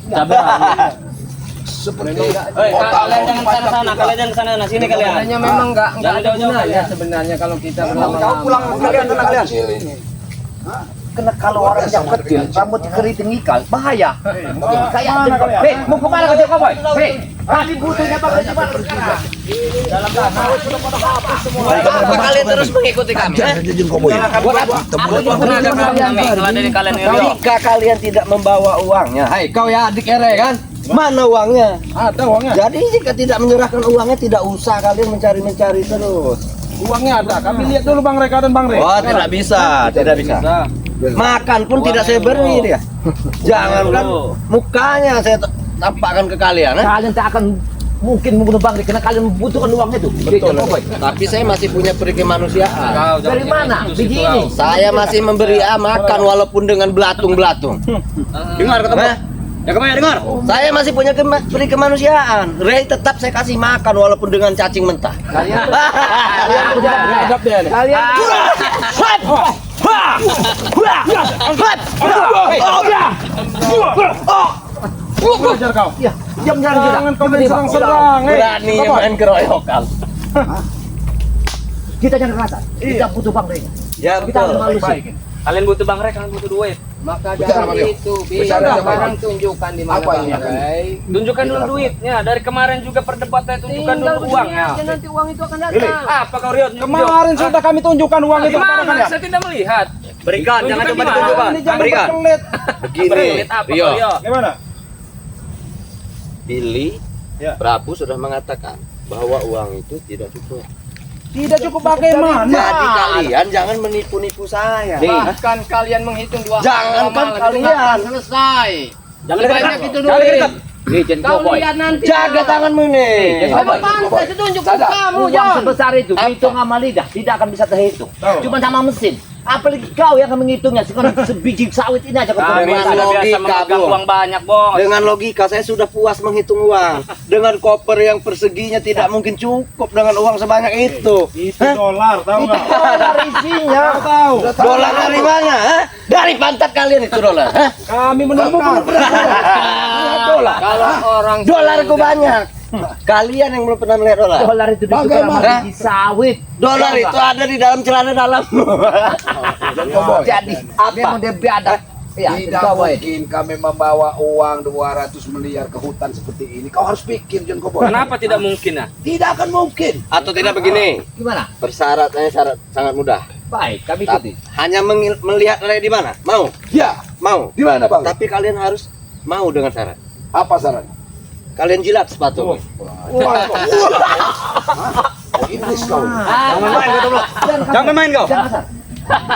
E: Seperti
D: Kalian jangan sana-sana, kalian jangan sana, sini kalian.
C: Sebenarnya memang nggak ada
D: jauh-jauh
C: gunanya
D: kalian.
C: sebenarnya kalau kita
B: Kau
C: berlama-lama.
B: pulang kalian sana kalian.
E: kecil ini.
F: Karena kalau orang yang kecil rambut keriting ikan bahaya. Kayak hei, mau kemana kecil kau boy? Hei, kami butuhnya Bang Rey cepat sekarang. Dalam tanah.
B: Apa kalian terus mengikuti kami?
E: Ajar saja John Koboi.
F: Buat apa? Aku
D: Kalau dari kalian ini.
B: Jika kalian tidak membawa uangnya, hai kau ya adik ere kan? Mana uangnya?
D: Ada uangnya.
B: Jadi jika tidak menyerahkan uangnya, tidak usah kalian mencari-mencari terus.
D: Uangnya ada. Kami lihat dulu Bang Reka dan Bang Rey.
B: Oh, tidak bisa, tidak bisa. Makan pun tidak saya beri dia. Jangankan mukanya saya tampakkan ke kalian.
F: Kalian tak akan mungkin membunuh Bang Rey karena kalian membutuhkan uangnya itu. Betul.
B: Tapi saya masih punya peri kemanusiaan.
F: Dari mana? Biji ini.
B: Saya masih memberi makan walaupun dengan belatung-belatung.
D: Dengar kata Bang. Ya kemana dengar?
B: Saya masih punya peri kemanusiaan. Ray tetap saya kasih makan walaupun dengan cacing mentah.
F: Kalian Kalian
D: Ajar kau.
F: ya, diam jangan
D: Jangan kau main serang-serang.
B: Beraninya main keroyokan.
F: Kita jangan rasa. Kita butuh Bang Rey.
B: Ya
F: Kita
B: betul.
F: malu sih.
D: Kalian butuh Bang Rey, kalian butuh duit.
C: Maka
E: Bicara, Mario.
C: dari itu,
E: Bicara,
C: bisa
E: Mario.
C: sekarang tunjukkan di mana
E: Apa
C: Bang
E: ini akan-
C: Rey.
D: Tunjukkan dulu duitnya. Dari kemarin juga perdebatan tunjukkan
C: Tinggal
D: dulu uangnya.
C: begini aja, nanti uang itu akan datang.
D: Apa kau Rio?
G: Kemarin sudah kami tunjukkan uang itu kepada
D: Gimana?
G: kalian.
D: Saya tidak melihat.
A: Berikan, jangan
D: Tunjukkan
A: coba
D: di mana?
A: ditunjukkan.
G: Ini jangan
A: Berikan.
G: berkelit.
B: Begini,
D: Berkelit apa
B: Rio.
D: kau Rio?
G: Gimana?
B: Billy,
G: Ya.
B: Prabu sudah mengatakan bahwa uang itu tidak cukup.
G: Tidak cukup bagaimana?
B: Jadi kalian jangan menipu-nipu saya.
C: Bahkan kalian menghitung 2
B: Jangankan kalian.
C: selesai.
D: Jangan
C: Banyak
D: dekat.
C: itu
D: Jangan
C: duit.
D: dekat.
F: Legend
C: Kau
F: Cowboy.
C: lihat nanti.
B: Jaga tanganmu nih.
C: Memang pantas itu tunjukkan kamu,
F: Uang
C: John.
F: sebesar itu dihitung sama lidah tidak akan bisa terhitung. Cuma sama mesin. Apalagi kau yang akan menghitungnya. Sekarang sebiji sawit ini aja kau
B: Kami
F: punya.
B: sudah
A: Biasa
B: logika,
A: memegang
B: Bos.
A: uang banyak, Bos.
B: Dengan logika saya sudah puas menghitung uang. Dengan koper yang perseginya tidak mungkin cukup dengan uang sebanyak itu.
G: Itu dolar, tahu nggak?
B: Dolar isinya.
G: Tahu.
B: Dolar dari mana? Hah? Dari pantat kalian itu dolar. Hah?
G: Kami menemukan.
B: Dolar.
C: Kalau orang
B: Dolarku banyak. Kalian yang belum pernah melihat dolar.
F: Dolar itu ditukar sama
B: Bagaimana?
F: biji sawit.
B: Dolar itu ada di dalam celana dalam.
F: Jadi apa mau dia biadab? Ya,
E: Tidak
F: Cowboy.
E: mungkin kami membawa uang 200 miliar ke hutan seperti ini. Kau harus pikir John Koboi.
D: Kenapa tidak mungkin ah?
E: Tidak akan mungkin.
B: Atau tidak begini?
F: Gimana?
B: Persyaratnya syarat sangat mudah.
F: Baik, kami ikuti.
B: Hanya melihat raya di mana? Mau?
E: Ya,
B: Mau.
E: di mana Bang?
B: Tapi kalian harus mau dengan syarat.
E: Apa sarannya?
B: Kalian jilat sepatu.
E: Wah, iblis kau.
A: Jangan main kau, Bos. Jangan main kau.
F: Jangan kasar.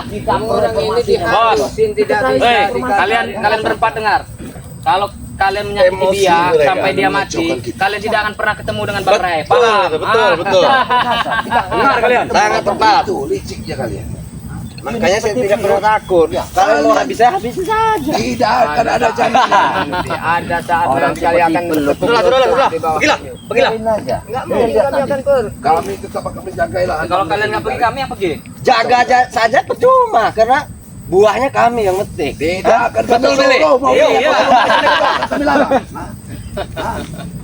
F: Jika
C: orang ini dihabisin tidak bisa
D: Hei,
C: dikasih.
D: kalian berempat dengar. Kalau kalian menyakiti
E: Emosi
D: dia
E: mereka
D: sampai dia mati,
E: mengacaukan kita.
D: kalian tidak akan pernah ketemu dengan Bang Rey. Paham?
B: Betul,
D: Ah.
B: betul.
A: Dengar kalian.
B: Sangat tepat.
E: Itu liciknya kalian.
B: Makanya saya tidak pernah takut. Kalian mau habis saya habisin saja.
E: Tidak akan ada jaminan.
C: Nanti ada saat
F: Orang
C: nanti kalian akan
A: Sudah. Pergilah. Pergilah.
B: aja.
C: Enggak mungkin kami akan pergi.
E: Kami tetap akan menjaga lahan.
D: Kalau kalian nggak pergi, kami yang pergi.
B: Jaga aja saja percuma karena buahnya kami yang metik.
E: Tidak akan
B: Betul, Billy?
A: Iya.
E: Kami larang.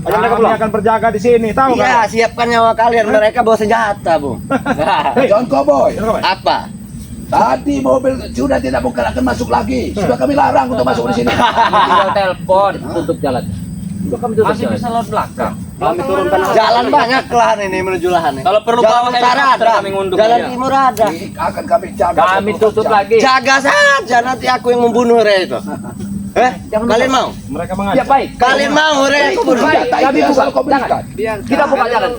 G: Kami akan berjaga di sini, tahu
B: Iya,
G: nggak?
B: siapkan nyawa kalian. Mereka bawa senjata, Bung.
E: John Koboi.
B: Apa?
E: Tadi mobil sudah tidak mungkin akan masuk lagi. Sudah kami larang untuk masuk di sini.
C: Tinggal telepon, tutup jalan. Sudah kami tutup
D: Masih
C: jalan.
D: bisa lewat belakang.
A: Kami turunkan
B: Jalan banyak lahan ini menuju lahan ini.
D: Kalau perlu
B: Jalan
D: bawa
B: utara
D: helikopter
B: ada,
D: kami ngunduk
B: jalan
D: dia.
B: timur ada.
E: Akan kami jaga.
C: Kami tutup lagi.
B: Jaga saja, nanti aku yang membunuh Re itu. Kalian mau?
G: Mereka
C: Ya
G: mengajak.
C: baik.
B: Kalian mau Re?
E: Baik,
C: Kami
E: itu
C: buka
E: asal kau berikan.
C: jangan. Kita buka jalan.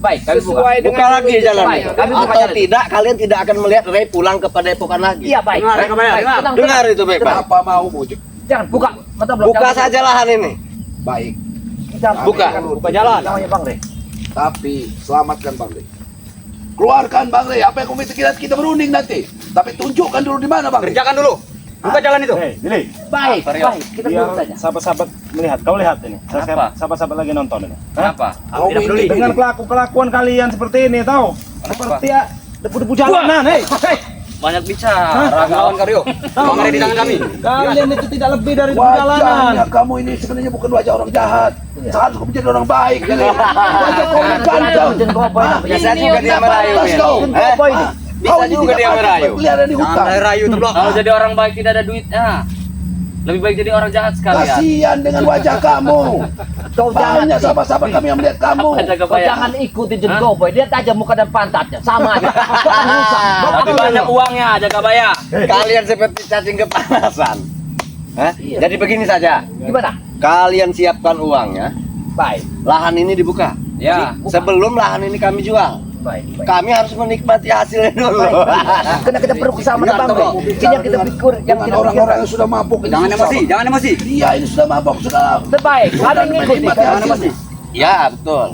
C: Baik, kami buka.
B: Buka lagi jalan
C: Baik,
B: itu.
C: kami buka
B: Atau
C: jalan.
B: tidak, kalian tidak akan melihat Re pulang ke Padepokan lagi.
C: Iya baik.
D: Dengar,
C: Baik,
D: dengar,
C: baik.
D: dengar.
C: Tenang,
B: Dengar
C: tenang.
B: itu baik-baik.
E: Apa mau mujuk?
C: Jangan buka. Mata belum.
B: Buka saja lahan ini.
E: Baik.
C: Jangan.
B: Buka.
C: Buka jalan. Namanya Bang Re.
E: Tapi selamatkan Bang Rey. Keluarkan Bang Rey. Apa yang kau minta kita berunding nanti. Tapi tunjukkan dulu di mana Bang Rey.
D: Kerjakan dulu. Buka jalan itu.
G: Hei, Billy.
C: Baik, baik. Kita
G: Biar
C: tunggu saja.
G: sahabat-sahabat melihat. Kau lihat ini.
D: Apa?
G: Sahabat-sahabat lagi nonton ini.
D: Kenapa?
E: Kau
D: Tidak peduli.
E: ini-
G: Dengan kelakuan kalian seperti ini, tahu? Seperti ya debu-debu jalanan, hei.
D: Banyak bicara. Kawan Karyo. Bang Ray di tangan kami.
G: Kalian itu tidak lebih dari debu jalanan.
E: Wajahnya kamu ini sebenarnya bukan wajah orang jahat. Seharusnya kau menjadi orang baik. Jadi wajah kau ini ganteng.
B: Bisa juga dia merayu.
E: Atas kau.
B: Bisa juga dia merayu.
E: Pelihara di hutan.
D: Jangan rayu tuh, Blok. Kalau jadi orang baik tidak ada duitnya. Lebih baik jadi orang jahat sekalian.
E: Kasihan dengan wajah kamu.
C: Kau jangan.
E: Banyak sahabat-sahabat kami yang melihat kamu.
D: Jaga
C: Kau jangan ikuti Jen Boy. Dia aja muka dan pantatnya sama aja. Jangan rusak.
D: Tapi banyak uangnya, jaga bayar.
B: Kalian seperti cacing kepanasan. Jadi begini saja.
C: Gimana?
B: Kalian siapkan uangnya.
C: Baik,
B: Lahan ini dibuka.
D: Ya.
B: Sebelum lahan ini kami jual.
C: baik, baik.
B: Kami harus menikmati hasilnya dulu.
C: Karena kita perlu kesamaan Bang Re. Ini yang kita pikir, yang
E: Dengan
C: kita
E: orang-orang yang
C: pikirkan.
E: sudah mabuk. ini
D: Jangan
E: susah,
D: emosi,
E: Bang.
D: jangan emosi.
E: Dia ini sudah mabuk, sudah.
C: Terbaik, kami ngikuti.
E: Menikmati
C: Jangan
E: hasilnya.
B: Ya betul.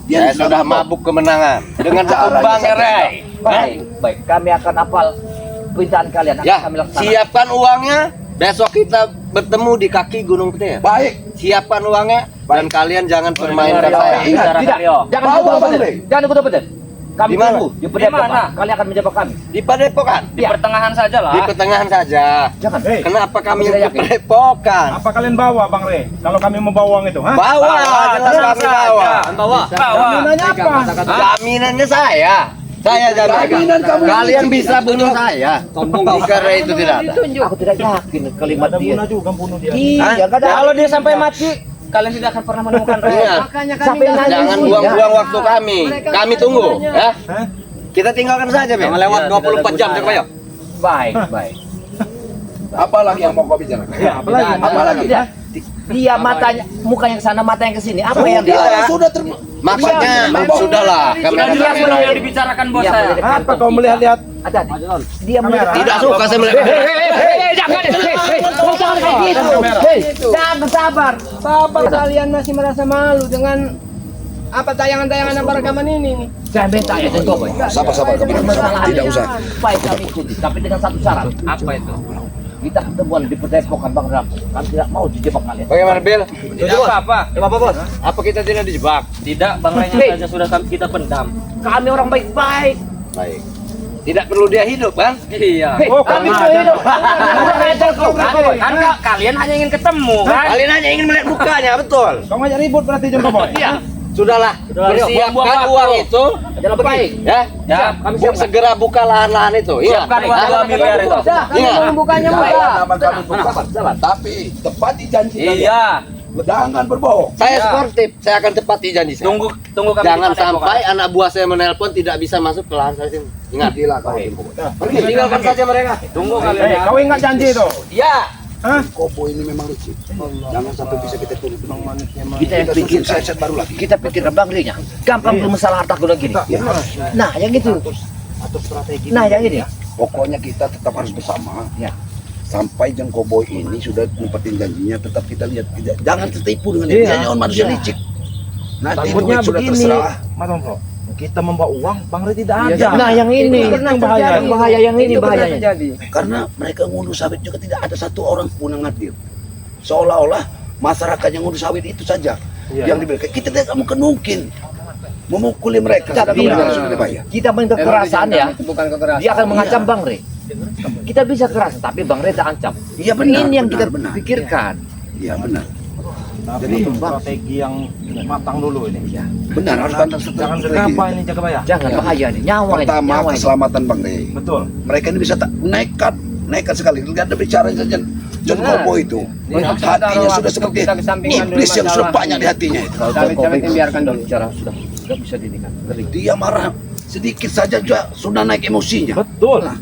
E: Dia
B: Saya sudah mabuk kemenangan dengan
E: Caranya
B: Bang
E: saja.
B: Ray.
C: Baik, baik. Kami akan hafal perintah kalian. Akan
B: Ya,
C: kami laksanakan.
B: siapkan uangnya. Besok kita bertemu di kaki Gunung Petir.
E: Baik.
B: Siapkan uangnya dan kalian jangan permainkan
D: Rio,
B: saya.
E: Ingat,
C: Tidak, jangan
E: Bawa,
C: ikut
E: Bang
C: obat.
E: Rey.
C: Jangan ikut obat. Kami
B: Di mana?
C: tunggu di
D: Di
C: Padepokan.
D: mana?
C: Kalian akan menjebak kami.
B: Di Padepokan.
D: Di pertengahan saja lah.
B: Di pertengahan saja.
C: Jangan.
G: Hei,
B: Kenapa kami
C: Aku
B: yang
C: tidak
B: ke
C: yakin.
B: Padepokan?
G: apa kalian bawa, Bang Re? Kalau kami mau bawa uang itu, hah?
B: Bawa, jelas
D: tenang
B: kami
D: saja.
B: bawa.
D: Bawa. Bawa.
G: Jaminannya apa?
B: Jaminannya saya. Saya
E: Jaminan
B: jamin.
E: kamu
B: Kalian
E: ini
B: bisa bunuh saya. Jika Ray itu tidak ada.
C: Aku tidak yakin kalimat
G: Ada
C: dia.
G: guna juga bunuh dia.
C: Iya, enggak ada.
D: Kalau dia sampai mati, kalian tidak akan pernah menemukan Ray.
B: Iya.
C: Sampai nangis.
B: Jangan buang-buang waktu kami. Kami tunggu, ya.
G: Hah?
B: Kita tinggalkan saja, Ben.
D: Jangan lewat 24 jam, Cak Bayo.
C: Baik, baik.
E: Apa lagi yang mau kau bicarakan?
G: Ya, apa lagi?
E: Apa lagi?
C: Dia matanya, mukanya ke sana, matanya ke sini. Apa yang dia?
E: Sudah
B: Maksudnya
E: Mabok.
B: sudahlah.
D: Sudah
B: Kamera.
D: jelas belum yang dibicarakan bos
C: Iya,
D: saya.
C: boleh.
G: Apa kau melihat-lihat?
C: Ada. Dia melihat.
B: Tidak suka saya melihat.
C: Jangan, jangan kayak gitu. Hei, jangan sabar.
H: Bapak kalian masih merasa malu dengan apa tayangan-tayangan apa rekaman ini?
C: Jangan bentak ya, Jen Boy.
E: Sabar-sabar kami tidak usah.
C: Baik, kami ikuti, tapi dengan satu syarat.
D: Apa itu?
C: Kita ketemuan di Padepokan Bang Rampo. Kami tidak mau dijebak kalian.
B: Bagaimana, Bill?
D: Tidak apa-apa.
G: Apa, Bos?
B: Apa kita tidak dijebak?
D: Tidak, Bang Ray
C: Hei.
D: saja sudah kita pendam.
C: Kami orang baik-baik.
B: Baik. Tidak perlu dia hidup, kan?
D: Iya.
C: Hei,
G: Oh,
C: kami
G: kamu
C: mau
G: ada.
C: hidup.
D: Kan kalian hanya ingin ketemu kan?
B: Kalian hanya ingin melihat mukanya, betul.
G: Kau ngajak ribut berarti John Boy.
C: Iya,
B: Sudahlah,
D: Rio.
B: persiapkan
D: Buang-buang
B: uang
D: waktu.
B: itu,
C: adalah baik.
B: ya.
D: Ya,
C: Kami
B: Segera buka lahan-lahan itu. Iya.
D: siapkan uang 2 miliar itu.
B: Iya.
H: Membukanya
E: Nama kami bukan. Tapi tepati janji kalian.
D: Iya.
E: Jangan berbohong.
B: Saya sportif, saya akan tepati janji saya.
D: Tunggu kami.
B: Jangan
D: di Padepokan.
B: sampai anak buah saya menelpon tidak bisa masuk ke lahan saya sini. Ingat,
E: Gila kau.
B: pergi tinggalkan saja mereka.
D: Tunggu kalian.
G: Hei, kau ingat janji itu?
B: Ya.
G: Hah?
E: Kopo ini memang licik. Jangan sampai bisa kita tulis.
C: Kita yang pikir,
E: Set baru lagi.
C: kita pikir Bang Rinya. Gampang belum masalah harta guna gini. Nah, yang itu. Nah, yang ini.
E: Pokoknya kita tetap harus bersama.
C: Ya.
E: Sampai Jeng Koboy ini sudah nempatin janjinya, tetap kita lihat. Jangan tertipu dengan dia. Dia manusia licik. Nanti
G: Takutnya
E: duit sudah
G: begini,
E: terserah.
G: Mas Bro. Kita membawa uang, Bang Re tidak ada.
C: Nah, yang ini.
G: Yang bahaya.
C: Yang bahaya yang ini bahayanya.
E: Karena mereka ngunduh sawit juga tidak ada satu orang pun yang hadir. Seolah-olah masyarakat yang ngunduh sawit itu saja yang diberikan. Kita tidak mungkin memukuli mereka.
C: Tapi
E: sedang mereka sudah dibayar.
C: kita main kekerasan ya.
H: bukan kekerasan.
C: Dia akan mengancam Bang Re. Kita bisa keras, tapi Bang Re tak ancam.
E: Iya benar.
C: Ini yang kita
E: benar.
C: pikirkan.
E: Iya benar.
G: Tapi strategi yang matang dulu ini. Ya.
E: Benar, harus tanda
G: Jangan gegabah ini Jagabaya.
F: Jangan bahaya nih, nyawa ini,
E: Pertama,
F: nyawa ini.
E: keselamatan Bang Rey.
G: Betul.
E: Mereka ini bisa nekat sekali. Lihat ada bicara saja. John Kobo itu, hatinya sudah seperti iblis yang sudah banyak di hatinya itu.
H: Tapi biarkan dulu.
F: Bicara sudah bisa dinikan. Ngeri.
E: Dia marah sedikit saja juga sudah naik emosinya.
G: Betul.
E: Nah,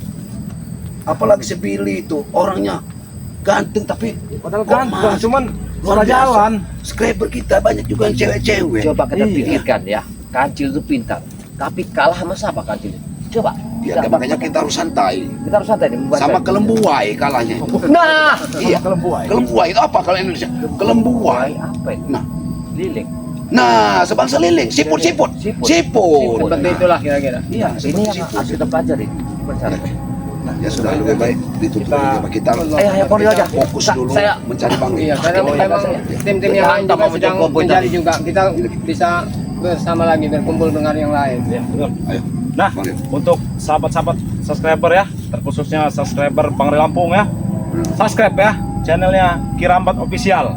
E: apalagi si Billy itu orangnya ganteng tapi
G: Padahal
E: kok
G: ganteng,
E: masuk.
G: cuman
E: Luar
G: salah
E: biasa.
G: jalan.
E: Subscriber kita banyak juga yang cewek-cewek.
F: Coba kita
G: Iya.
F: pikirkan ya, Kancil itu pintar, tapi kalah sama siapa Kancil? Coba.
E: Ya, makanya kita harus santai.
F: Kita harus santai nih. membaca.
E: Sama kelembuai kalahnya.
F: Nah,
E: Iya.
G: Kelembuai.
E: Kelembuai itu apa kalau Indonesia? Kelembuai.
F: apa itu?
E: Nah,
F: Liling.
E: nah sebangsa liling, siput.
H: Seperti itulah kira-kira.
F: Iya, ini yang harus kita pelajari. Gimana?
E: Nah, ya sudah lebih baik ditutup aja Pak. Kita
F: Ayo, Poni aja.
E: fokus dulu
F: Saya
E: mencari Bang Rey.
H: Iya, karena memang tim-tim yang lain juga sedang mencari juga. Kita bisa bersama lagi berkumpul dengan yang lain.
G: Ya, betul.
E: Ayo.
G: Nah,
E: Bang Rey.
G: untuk sahabat-sahabat subscriber ya, terkhususnya subscriber Bang Rey Lampung ya, subscribe ya channelnya Kirambat Official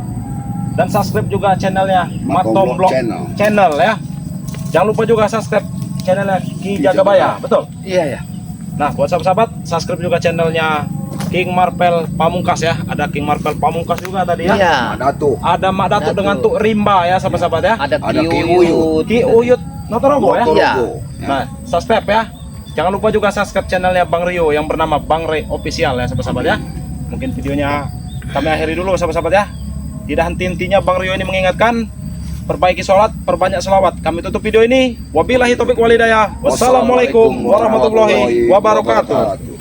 G: dan subscribe juga channelnya
E: Matom
G: Matom Blog
E: Channel.
G: Channel ya. Jangan lupa juga subscribe channelnya Ki Jagabaya, betul?
F: Iya, ya.
G: Nah, buat sahabat-sahabat, subscribe juga channelnya King Marvel Pamungkas ya. Ada King Marvel Pamungkas juga tadi ya.
F: Iya.
E: Ada tuh.
G: Ada Mak Datuk
F: Datuk.
G: dengan Tuk Rimba ya, sahabat-sahabat ya.
F: Ada
E: Ada
F: Ki
E: Ki
F: Uyut.
G: Ki Uyut Notorogo ya.
F: Iya.
G: Nah, subscribe ya. Jangan lupa juga subscribe channelnya Bang Rio yang bernama Bang Rey Official ya, sahabat-sahabat ya. Mungkin videonya kami akhiri dulu, sahabat-sahabat ya. Tidak henti-hentinya Bang Rio ini mengingatkan, perbaiki sholat, perbanyak selawat. Kami tutup video ini. Wabillahi taufiq walhidayah. Wassalamualaikum warahmatullahi wabarakatuh.